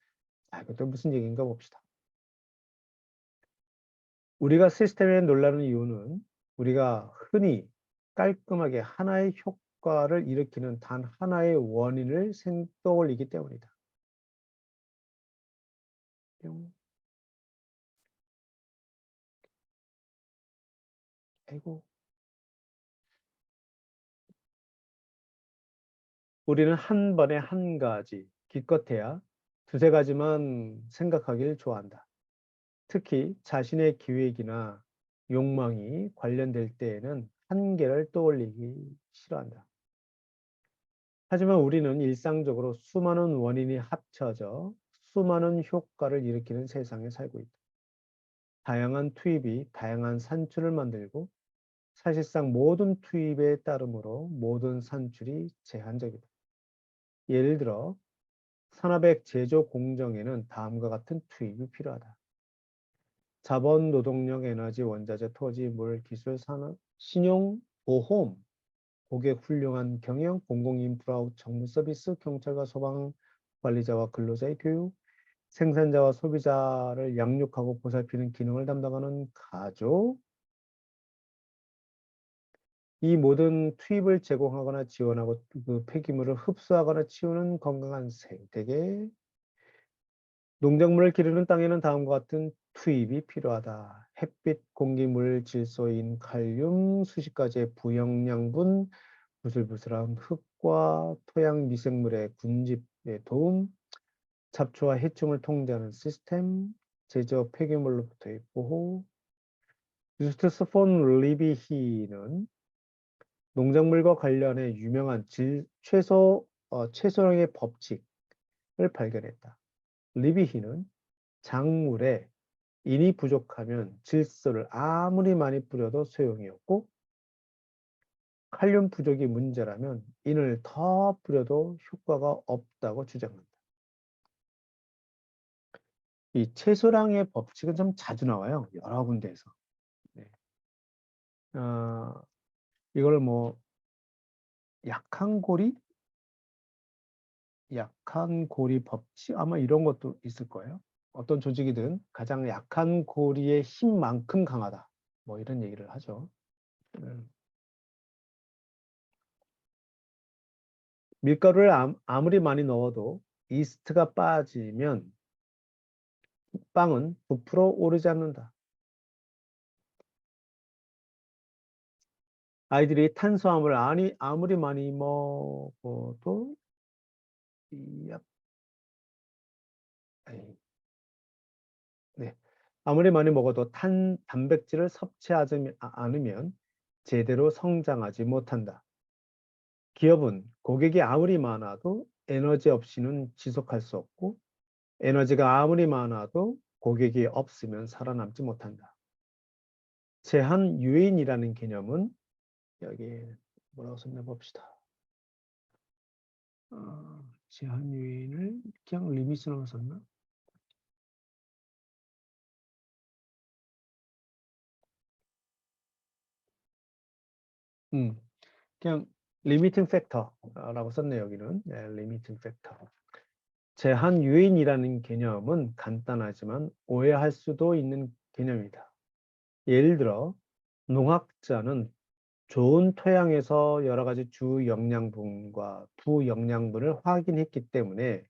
Speaker 1: 그것도 무슨 얘기인가 봅시다. 우리가 시스템에 놀라는 이유는 우리가 흔히 깔끔하게 하나의 효과를 일으키는 단 하나의 원인을 떠올리기 때문이다. 뿅. 아이고. 우리는 한 번에 한 가지, 기껏해야 두세 가지만 생각하길 좋아한다. 특히 자신의 기획이나 욕망이 관련될 때에는 한계를 떠올리기 싫어한다. 하지만 우리는 일상적으로 수많은 원인이 합쳐져 수많은 효과를 일으키는 세상에 살고 있다. 다양한 투입이 다양한 산출을 만들고 사실상 모든 투입에 따르므로 모든 산출이 제한적이다. 예를 들어 산업의 제조 공정에는 다음과 같은 투입이 필요하다. 자본, 노동력, 에너지, 원자재, 토지, 물, 기술, 산업, 신용, 보험, 고객 훌륭한 경영, 공공인프라, 정부 서비스, 경찰과 소방 관리자와 근로자의 교육, 생산자와 소비자를 양육하고 보살피는 기능을 담당하는 가족, 이 모든 투입을 제공하거나 지원하고 그 폐기물을 흡수하거나 치우는 건강한 생태계, 농작물을 기르는 땅에는 다음과 같은 투입이 필요하다. 햇빛, 공기, 물, 질소인, 칼륨, 수십 가지의 부영양분, 부슬부슬한 흙과 토양 미생물의 군집에 도움, 잡초와 해충을 통제하는 시스템, 제조 폐기물로부터의 보호. 유스투스 폰 리비히는 농작물과 관련해 유명한 최소량의 법칙을 발견했다. 리비히는 작물에 인이 부족하면 질소를 아무리 많이 뿌려도 소용이 없고 칼륨 부족이 문제라면 인을 더 뿌려도 효과가 없다고 주장한다. 이 채소량의 법칙은 좀 자주 나와요. 여러 군데에서. 네. 이걸 뭐 약한 고리? 약한 고리 법칙? 아마 이런 것도 있을 거예요. 어떤 조직이든 가장 약한 고리의 힘만큼 강하다. 뭐 이런 얘기를 하죠. 밀가루를 아무리 많이 넣어도 이스트가 빠지면 빵은 부풀어 오르지 않는다. 아이들이 탄수화물을 아무리 많이 먹어도 얍. 아이. 네. 아무리 많이 먹어도 단백질을 섭취하지 않으면 제대로 성장하지 못한다. 기업은 고객이 아무리 많아도 에너지 없이는 지속할 수 없고 에너지가 아무리 많아도 고객이 없으면 살아남지 못한다. 제한 유인이라는 개념은 여기 뭐라고 썼나 봅시다. 제한 유인을 그냥 리밋으로 썼나? 그냥 리미팅 팩터라고 썼네요. 여기는 리미팅 팩터. 제한 유인이라는 개념은 간단하지만 오해할 수도 있는 개념이다. 예를 들어 농학자는 좋은 토양에서 여러 가지 주 영양분과 부영양분을 확인했기 때문에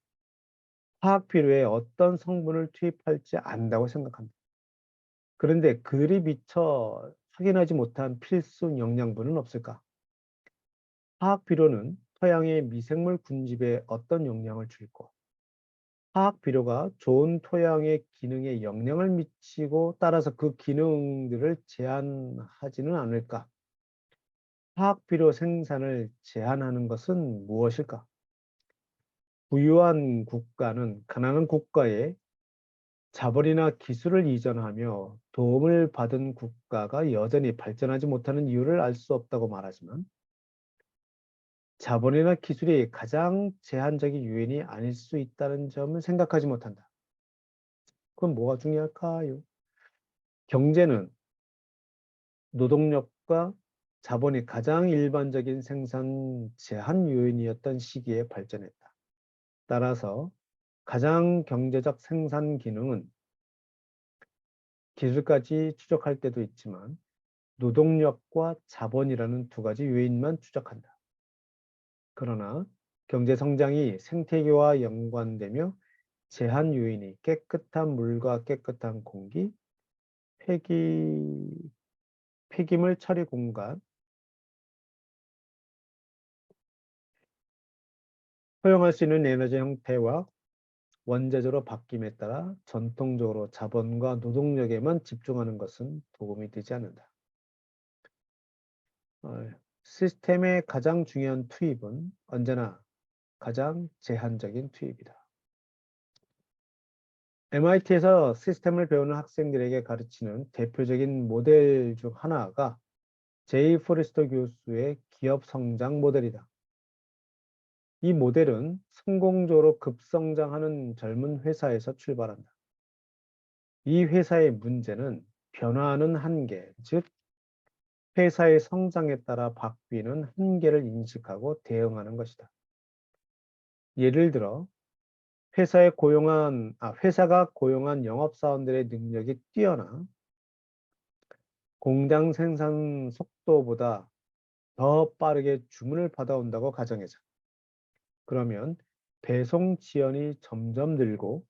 Speaker 1: 화학 비료에 어떤 성분을 투입할지 안다고 생각합니다. 그런데 그리 미처 확인하지 못한 필수 영양분은 없을까? 화학 비료는 토양의 미생물 군집에 어떤 영향을 줄고 화학 비료가 좋은 토양의 기능에 영향을 미치고 따라서 그 기능들을 제한하지는 않을까? 화학 비료 생산을 제한하는 것은 무엇일까? 부유한 국가는 가난한 국가에 자본이나 기술을 이전하며 도움을 받은 국가가 여전히 발전하지 못하는 이유를 알 수 없다고 말하지만 자본이나 기술이 가장 제한적인 요인이 아닐 수 있다는 점을 생각하지 못한다. 그럼 뭐가 중요할까요? 경제는 노동력과 자본이 가장 일반적인 생산 제한 요인이었던 시기에 발전했다. 따라서 가장 경제적 생산 기능은 기술까지 추적할 때도 있지만 노동력과 자본이라는 두 가지 요인만 추적한다. 그러나 경제 성장이 생태계와 연관되며 제한 요인이 깨끗한 물과 깨끗한 공기, 폐기물 처리 공간, 허용할 수 있는 에너지 형태와 원자재로 바뀜에 따라 전통적으로 자본과 노동력에만 집중하는 것은 도움이 되지 않는다. 시스템의 가장 중요한 투입은 언제나 가장 제한적인 투입이다. MIT에서 시스템을 배우는 학생들에게 가르치는 대표적인 모델 중 하나가 제이 포레스터 교수의 기업 성장 모델이다. 이 모델은 성공적으로 급성장하는 젊은 회사에서 출발한다. 이 회사의 문제는 변화하는 한계, 즉 회사의 성장에 따라 바뀌는 한계를 인식하고 대응하는 것이다. 예를 들어 회사가 고용한 영업사원들의 능력이 뛰어나 공장 생산 속도보다 더 빠르게 주문을 받아온다고 가정해자. 그러면 배송 지연이 점점 늘고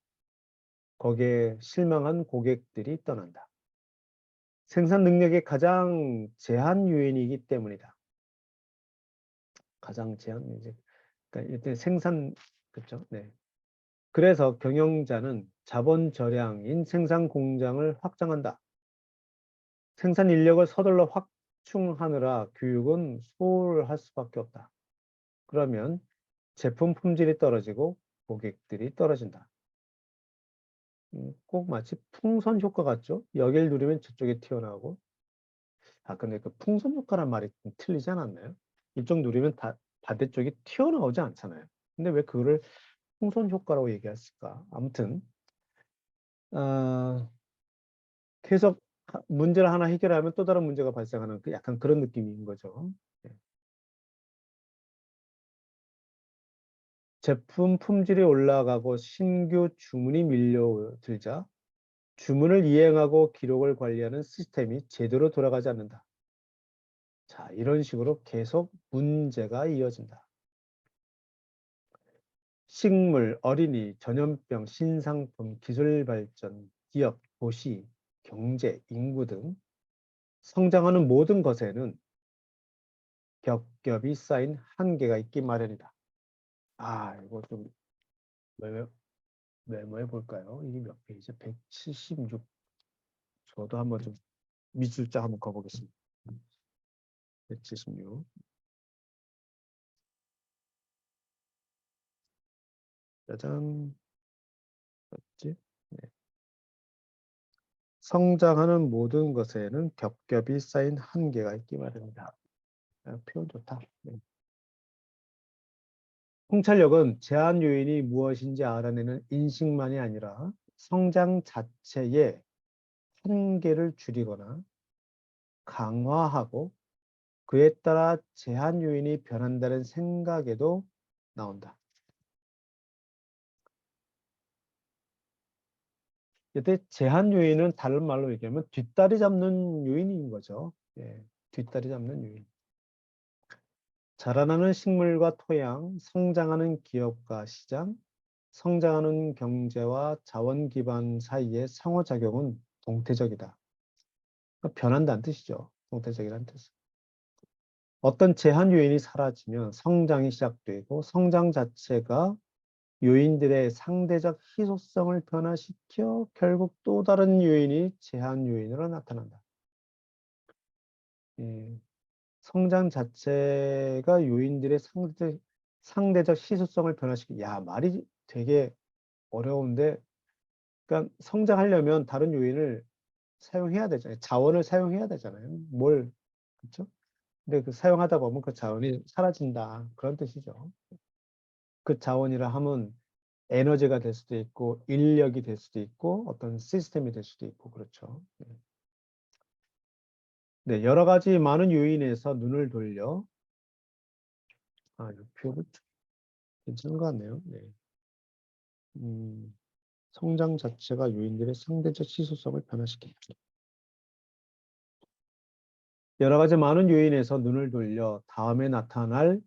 Speaker 1: 거기에 실망한 고객들이 떠난다. 생산 능력의 가장 제한 요인이기 때문이다. 가장 제한 요인. 그러니까 일단 생산 그렇죠? 네. 그래서 경영자는 자본 절약인 생산 공장을 확장한다. 생산 인력을 서둘러 확충하느라 교육은 소홀할 수밖에 없다. 그러면 제품 품질이 떨어지고 고객들이 떨어진다. 꼭 마치 풍선 효과 같죠? 여길 누르면 저쪽에 튀어나오고. 근데 그 풍선 효과란 말이 좀 틀리지 않았나요? 이쪽 누르면 반대쪽이 튀어나오지 않잖아요. 근데 왜 그거를 풍선 효과라고 얘기했을까? 아무튼 계속 문제를 하나 해결하면 또 다른 문제가 발생하는 약간 그런 느낌인 거죠. 네. 제품 품질이 올라가고 신규 주문이 밀려들자 주문을 이행하고 기록을 관리하는 시스템이 제대로 돌아가지 않는다. 자, 이런 식으로 계속 문제가 이어진다. 식물, 어린이, 전염병, 신상품, 기술 발전, 기업, 도시, 경제, 인구 등 성장하는 모든 것에는 겹겹이 쌓인 한계가 있기 마련이다. 이거 좀 메모, 메모해 볼까요? 이게 몇 페이지? 176. 저도 한번 좀 미술자 한번 가보겠습니다. 176. 짜잔. 맞지? 네. 성장하는 모든 것에는 겹겹이 쌓인 한계가 있기 마련이다. 표현 좋다. 네. 통찰력은 제한 요인이 무엇인지 알아내는 인식만이 아니라 성장 자체의 한계를 줄이거나 강화하고 그에 따라 제한 요인이 변한다는 생각에도 나온다. 이때 제한 요인은 다른 말로 얘기하면 뒷다리 잡는 요인인 거죠. 예, 뒷다리 잡는 요인. 자라나는 식물과 토양, 성장하는 기업과 시장, 성장하는 경제와 자원 기반 사이의 상호작용은 동태적이다. 그러니까 변한다는 뜻이죠. 동태적이라는 뜻은. 어떤 제한 요인이 사라지면 성장이 시작되고 성장 자체가 요인들의 상대적 희소성을 변화시켜 결국 또 다른 요인이 제한 요인으로 나타난다. 예, 성장 자체가 요인들의 상대적 희소성을 변화시키. 야, 말이 되게 어려운데, 그러니까 성장하려면 다른 요인을 사용해야 되잖아요. 자원을 사용해야 되잖아요. 뭘, 그렇죠? 근데 그 사용하다 보면 그 자원이 사라진다. 그런 뜻이죠. 그 자원이라 하면 에너지가 될 수도 있고, 인력이 될 수도 있고, 어떤 시스템이 될 수도 있고, 그렇죠. 네, 여러 가지 많은 요인에서 눈을 돌려, 아, 이 표도 괜찮은 것 같네요. 네. 음, 성장 자체가 요인들의 상대적 시소성을 변화시킨다. 여러 가지 많은 요인에서 눈을 돌려 다음에 나타날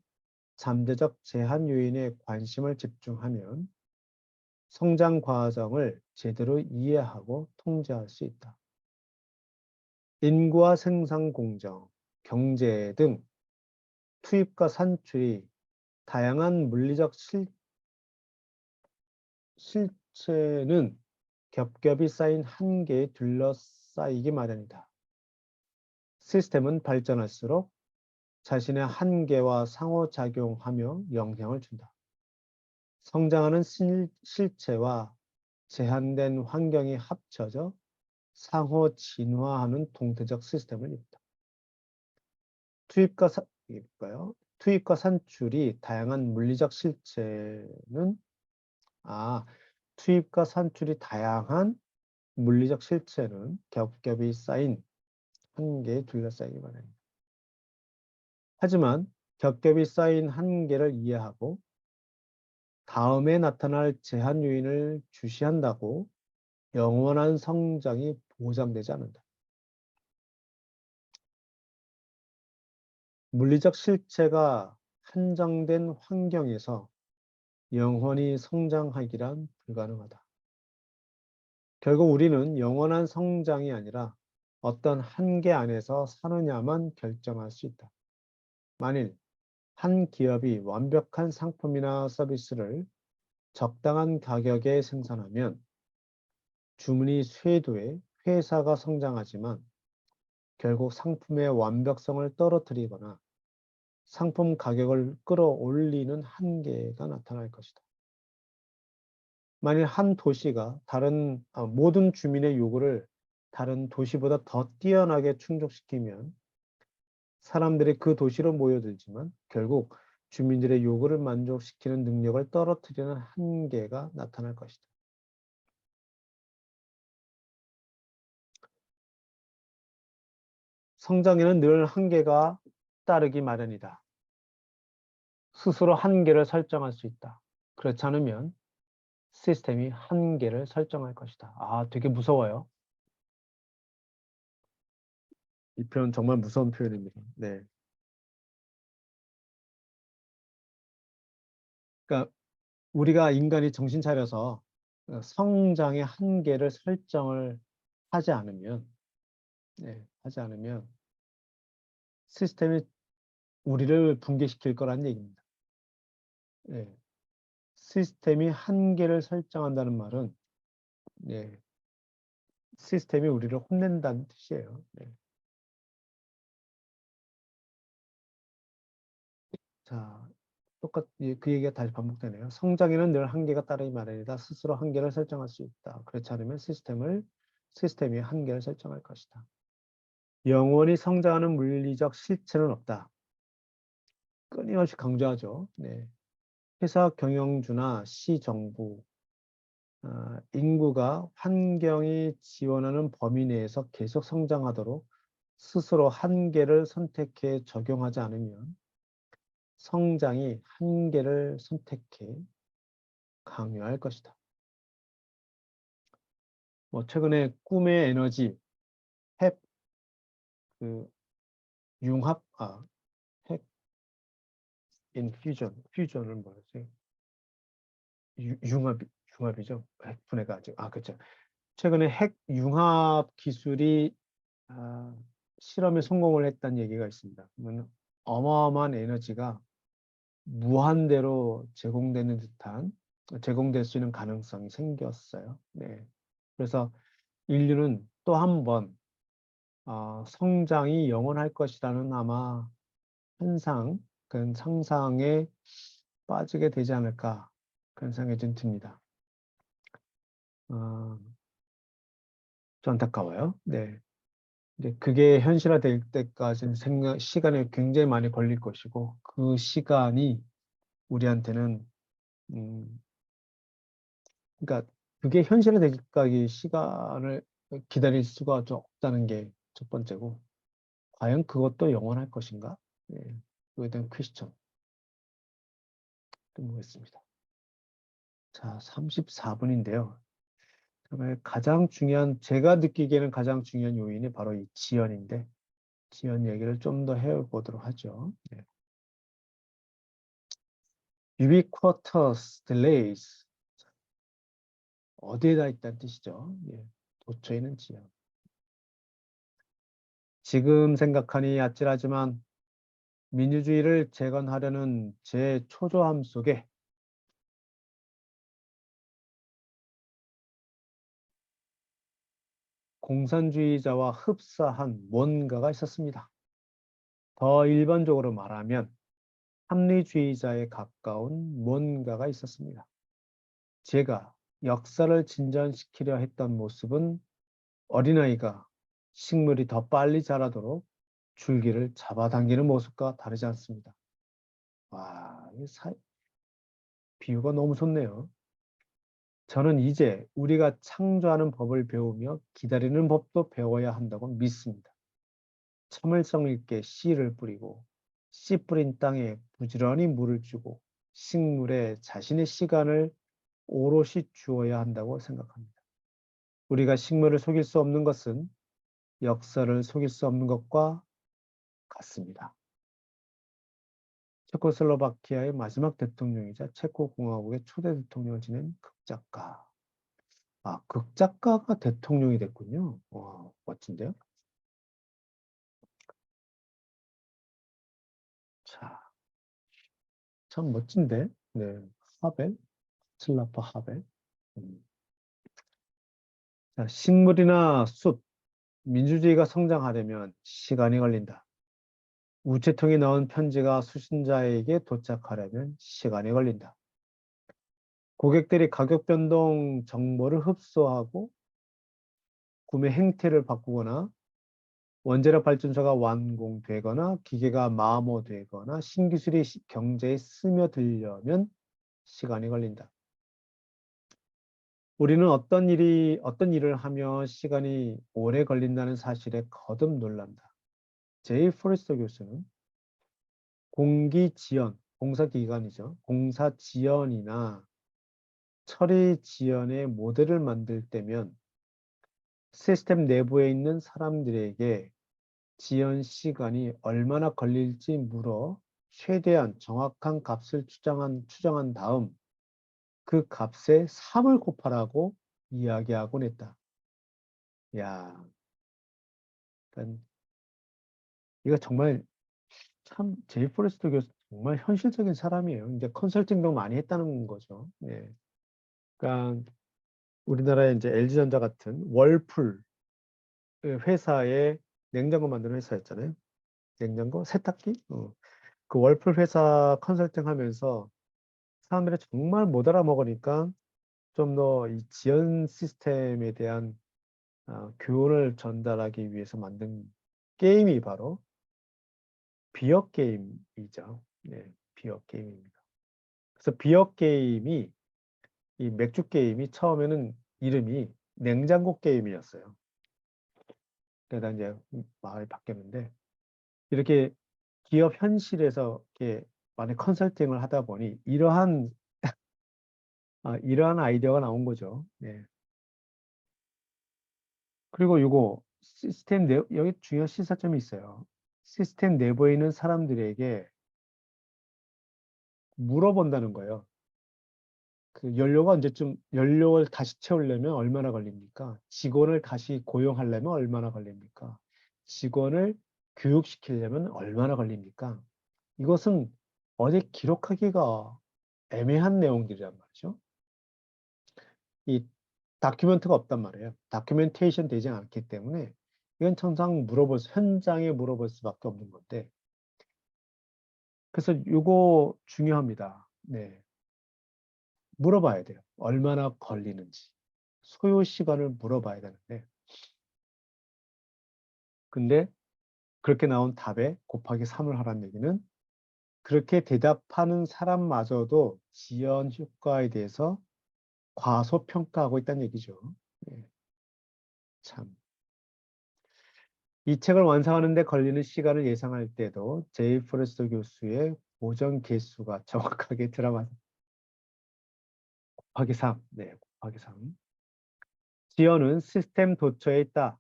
Speaker 1: 잠재적 제한 요인에 관심을 집중하면 성장 과정을 제대로 이해하고 통제할 수 있다. 인구와 생산 공정, 경제 등 투입과 산출이 다양한 물리적 실체는 겹겹이 쌓인 한계에 둘러싸이기 마련이다. 시스템은 발전할수록 자신의 한계와 상호작용하며 영향을 준다. 성장하는 실체와 제한된 환경이 합쳐져 상호 진화하는 동태적 시스템을 이룬다. 투입과 투입과 산출이 다양한 물리적 실체는 투입과 산출이 다양한 물리적 실체는 겹겹이 쌓인 한계에 둘러싸이기 마련입니다. 하지만 겹겹이 쌓인 한계를 이해하고 다음에 나타날 제한 요인을 주시한다고 영원한 성장이 보장되지 않는다. 물리적 실체가 한정된 환경에서 영원히 성장하기란 불가능하다. 결국 우리는 영원한 성장이 아니라 어떤 한계 안에서 사느냐만 결정할 수 있다. 만일 한 기업이 완벽한 상품이나 서비스를 적당한 가격에 생산하면 주문이 쇄도해 회사가 성장하지만 결국 상품의 완벽성을 떨어뜨리거나 상품 가격을 끌어올리는 한계가 나타날 것이다. 만일 한 도시가 모든 주민의 요구를 다른 도시보다 더 뛰어나게 충족시키면 사람들이 그 도시로 모여들지만 결국 주민들의 요구를 만족시키는 능력을 떨어뜨리는 한계가 나타날 것이다. 성장에는 늘 한계가 따르기 마련이다. 스스로 한계를 설정할 수 있다. 그렇지 않으면 시스템이 한계를 설정할 것이다. 아, 되게 무서워요. 이 표현 정말 무서운 표현입니다. 네. 그러니까 우리가 인간이 정신 차려서 성장의 한계를 설정을 하지 않으면, 하지 않으면 시스템이 우리를 붕괴시킬 거란 얘기입니다. 예. 시스템이 한계를 설정한다는 말은 네, 시스템이 우리를 혼낸다는 뜻이에요. 네. 자, 그 얘기가 다시 반복되네요. 성장에는 늘 한계가 따르기 마련이다. 스스로 한계를 설정할 수 있다. 그렇지 않으면 시스템이 한계를 설정할 것이다. 영원히 성장하는 물리적 실체는 없다. 끊임없이 강조하죠. 네. 회사 경영주나 시정부, 인구가 환경이 지원하는 범위 내에서 계속 성장하도록 스스로 한계를 선택해 적용하지 않으면 성장이 한계를 선택해 강요할 것이다. 뭐 최근에 꿈의 에너지, 핵, 그 융합, 핵 인퓨전, 퓨전을 뭐였어요? 융합이죠. 핵 분해가 아직, 그렇죠. 최근에 핵 융합 기술이 아, 실험에 성공을 했다는 얘기가 있습니다. 그러면 어마어마한 에너지가 무한대로 제공될 수 있는 가능성이 생겼어요. 네. 그래서 인류는 또 한 번 성장이 영원할 것이라는 아마 그런 상상에 빠지게 되지 않을까 그런 생각이 좀 듭니다. 어, 좀 안타까워요. 네. 이제 그게 현실화될 때까지는 시간이 굉장히 많이 걸릴 것이고 그 시간이 우리한테는 음, 그러니까 그게 현실화되기까지 시간을 기다릴 수가 좀 없다는 게 첫 번째고 과연 그것도 영원할 것인가? 네. 그에 대한 퀘스천 좀 보겠습니다. 자, 34분인데요. 제가 느끼기에는 가장 중요한 요인이 바로 이 지연인데, 지연 얘기를 좀 더 해보도록 하죠. 네. ubiquitous delays. 어디에다 있다는 뜻이죠. 예. 도처에는 지연. 지금 생각하니 아찔하지만 민주주의를 재건하려는 제 초조함 속에 공산주의자와 흡사한 뭔가가 있었습니다. 더 일반적으로 말하면 합리주의자에 가까운 뭔가가 있었습니다. 제가 역사를 진전시키려 했던 모습은 어린아이가 식물이 더 빨리 자라도록 줄기를 잡아당기는 모습과 다르지 않습니다. 와, 비유가 너무 좋네요. 저는 이제 우리가 창조하는 법을 배우며 기다리는 법도 배워야 한다고 믿습니다. 참을성 있게 씨를 뿌리고 씨 뿌린 땅에 부지런히 물을 주고 식물에 자신의 시간을 오롯이 주어야 한다고 생각합니다. 우리가 식물을 속일 수 없는 것은 역사를 속일 수 없는 것과 같습니다. 체코슬로바키아의 마지막 대통령이자 체코공화국의 초대 대통령을 지낸 극작가. 극작가가 대통령이 됐군요. 와, 멋진데요? 자, 참 멋진데? 네. 하벨? 슬라퍼 하벨? 음. 자, 식물이나 숲, 민주주의가 성장하려면 시간이 걸린다. 우체통에 넣은 편지가 수신자에게 도착하려면 시간이 걸린다. 고객들이 가격 변동 정보를 흡수하고 구매 행태를 바꾸거나 원자력 발전소가 완공되거나 기계가 마모되거나 신기술이 경제에 스며들려면 시간이 걸린다. 우리는 어떤 일을 하며 시간이 오래 걸린다는 사실에 거듭 놀란다. 제이 포레스터 교수는 공사기관이죠. 공사 지연이나 처리 지연의 모델을 만들 때면 시스템 내부에 있는 사람들에게 지연 시간이 얼마나 걸릴지 물어 최대한 정확한 값을 추정한 다음 그 값에 3을 곱하라고 이야기하곤 했다. 야, 그러니까 이거 정말 참 제이 포레스터 교수 정말 현실적인 사람이에요. 이제 컨설팅도 많이 했다는 거죠. 네. 그러니까 우리나라에 이제 LG전자 같은 월풀 회사의 냉장고 만드는 회사였잖아요. 냉장고, 세탁기. 그 월풀 회사 컨설팅 하면서 사람들이 정말 못 알아먹으니까 좀 더 이 지연 시스템에 대한 교훈을 전달하기 위해서 만든 게임이 바로 비어 게임이죠. 네, 비어 게임입니다. 그래서 비어 게임이 이 맥주 게임이 처음에는 이름이 냉장고 게임이었어요. 그러다 이제 마을이 바뀌었는데 이렇게 기업 현실에서 이렇게 많이 컨설팅을 하다 보니 이러한 아이디어가 나온 거죠. 네. 그리고 이거 시스템 여기 중요한 시사점이 있어요. 시스템 내부에 있는 사람들에게 물어본다는 거예요. 그 연료를 다시 채우려면 얼마나 걸립니까? 직원을 다시 고용하려면 얼마나 걸립니까? 직원을 교육시키려면 얼마나 걸립니까? 이것은 어디 기록하기가 애매한 내용들이란 말이죠. 이 다큐멘트가 없단 말이에요. 다큐멘테이션 되지 않기 때문에 이건 천상 현장에 물어볼 수밖에 없는 건데. 그래서 이거 중요합니다. 네. 물어봐야 돼요. 얼마나 걸리는지. 소요 시간을 물어봐야 되는데. 근데 그렇게 나온 답에 곱하기 3을 하라는 얘기는 그렇게 대답하는 사람마저도 지연 효과에 대해서 과소평가하고 있다는 얘기죠. 네. 참. 이 책을 완성하는 데 걸리는 시간을 예상할 때도 제이 포레스터 교수의 보정 개수가 정확하게 들어맞아. 곱하기 3. 네, 곱하기 3. 지연은 시스템 도처에 있다.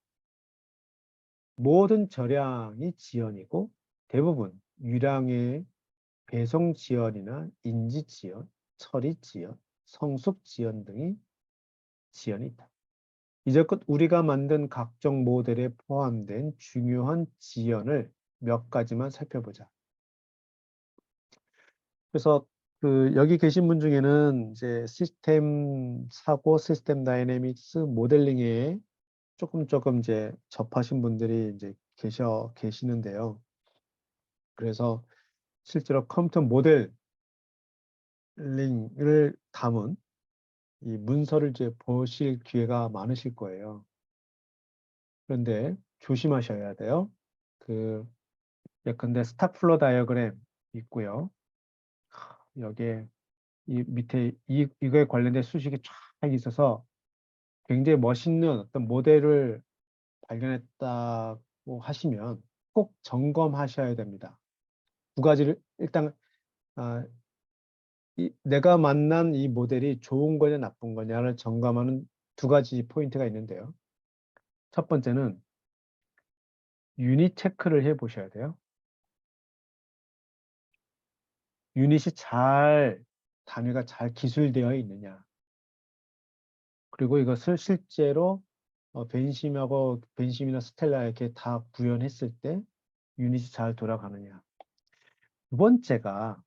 Speaker 1: 모든 저량이 지연이고 대부분 유량의 배송 지연이나 인지 지연, 처리 지연, 성숙 지연 등이 지연이 있다. 이제껏 우리가 만든 각종 모델에 포함된 중요한 지연을 몇 가지만 살펴보자. 그래서 그 여기 계신 분 중에는 이제 시스템 사고, 시스템 다이내믹스 모델링에 조금 이제 접하신 분들이 이제 계시는데요. 그래서 실제로 컴퓨터 모델링을 담은 이 문서를 이제 보실 기회가 많으실 거예요. 그런데 조심하셔야 돼요. 그 예컨대 스타플러 다이어그램 있고요. 여기에 이 밑에 이거에 관련된 수식이 쫙 있어서 굉장히 멋있는 어떤 모델을 발견했다고 하시면 꼭 점검하셔야 됩니다. 두 가지를 일단 아, 내가 만난 이 모델이 좋은 거냐 나쁜 거냐를 점검하는 두 가지 포인트가 있는데요. 첫 번째는 유닛 체크를 해 보셔야 돼요. 유닛이 단위가 잘 기술되어 있느냐. 그리고 이것을 실제로 벤심이나 스텔라 이렇게 다 구현했을 때 유닛이 잘 돌아가느냐. 두 번째가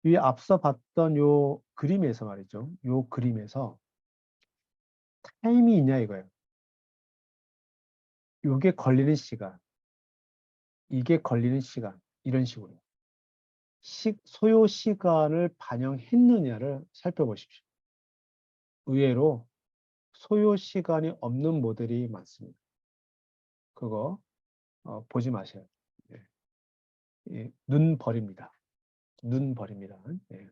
Speaker 1: 이 앞서 봤던 요 그림에서 말이죠. 요 그림에서 타임이 있냐 이거예요. 요게 걸리는 시간, 이게 걸리는 시간, 이런 식으로. 소요 시간을 반영했느냐를 살펴보십시오. 의외로 소요 시간이 없는 모델이 많습니다. 그거 보지 마세요. 네. 눈 버립니다. 눈 버립니다. 네.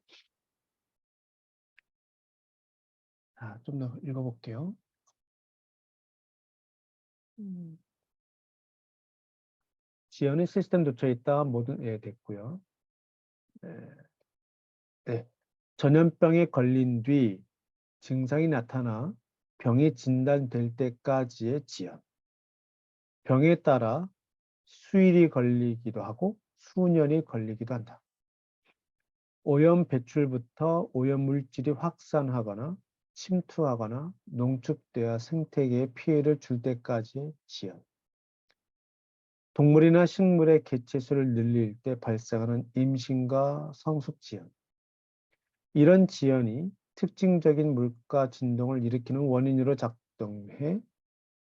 Speaker 1: 좀 더 읽어볼게요. 지연이 시스템 도처에 있다. 모든 됐고요. 네. 네. 전염병에 걸린 뒤 증상이 나타나 병이 진단될 때까지의 지연. 병에 따라 수일이 걸리기도 하고 수년이 걸리기도 한다. 오염 배출부터 오염 물질이 확산하거나 침투하거나 농축되어 생태계에 피해를 줄 때까지의 지연. 동물이나 식물의 개체수를 늘릴 때 발생하는 임신과 성숙 지연. 이런 지연이 특징적인 물가 진동을 일으키는 원인으로 작동해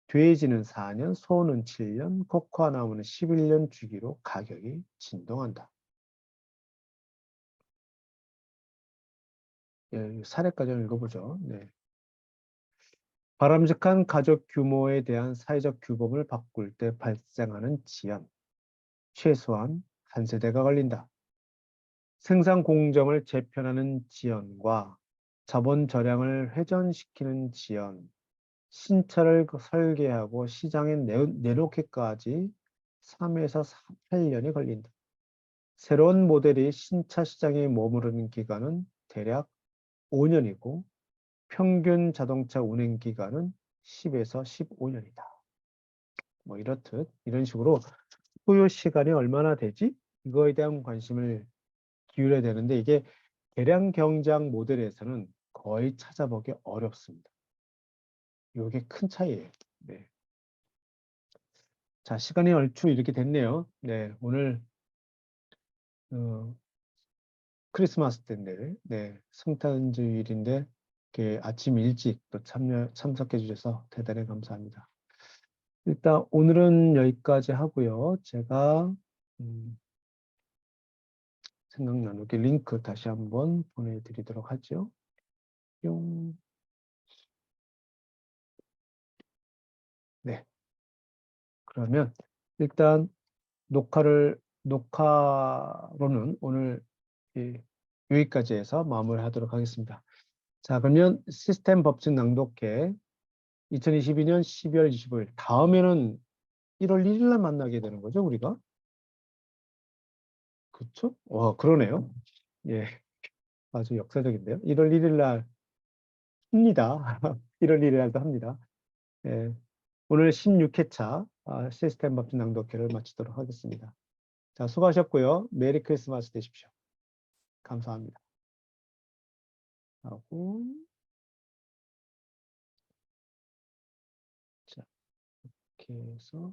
Speaker 1: 돼지는 4년, 소는 7년, 코코아 나무는 11년 주기로 가격이 진동한다. 예, 사례까지 좀 읽어보죠. 네. 바람직한 가족 규모에 대한 사회적 규범을 바꿀 때 발생하는 지연. 최소한 한 세대가 걸린다. 생산 공정을 재편하는 지연과 자본 절약을 회전시키는 지연, 신차를 설계하고 시장에 내놓기까지 3에서 8년이 걸린다. 새로운 모델이 신차 시장에 머무르는 기간은 대략 5년이고 평균 자동차 운행 기간은 10에서 15년이다. 뭐 이렇듯 이런 식으로 소요 시간이 얼마나 되지? 이거에 대한 관심을 기울여야 되는데 이게 계량 경장 모델에서는 거의 찾아보기 어렵습니다. 이게 큰 차이예요. 네. 자, 시간이 얼추 이렇게 됐네요. 네, 오늘 크리스마스 때인데, 네, 성탄주일인데 이렇게 아침 일찍 또 참석해 주셔서 대단히 감사합니다. 일단 오늘은 여기까지 하고요. 제가 생각 나누기 링크 다시 한번 보내드리도록 하죠. 뿅. 네. 그러면 일단 녹화로는 오늘 여기까지 해서 마무리하도록 하겠습니다. 자, 그러면 시스템 법칙 낭독회 2022년 12월 25일 다음에는 1월 1일 날 만나게 되는 거죠, 우리가? 그렇죠? 와, 그러네요. 예, 아주 역사적인데요. 1월 1일 날 합니다. 1월 1일 날도 합니다. 예, 오늘 16회차 시스템 법칙 낭독회를 마치도록 하겠습니다. 자, 수고하셨고요. 메리 크리스마스 되십시오. 감사합니다. 하고, 자, 이렇게 해서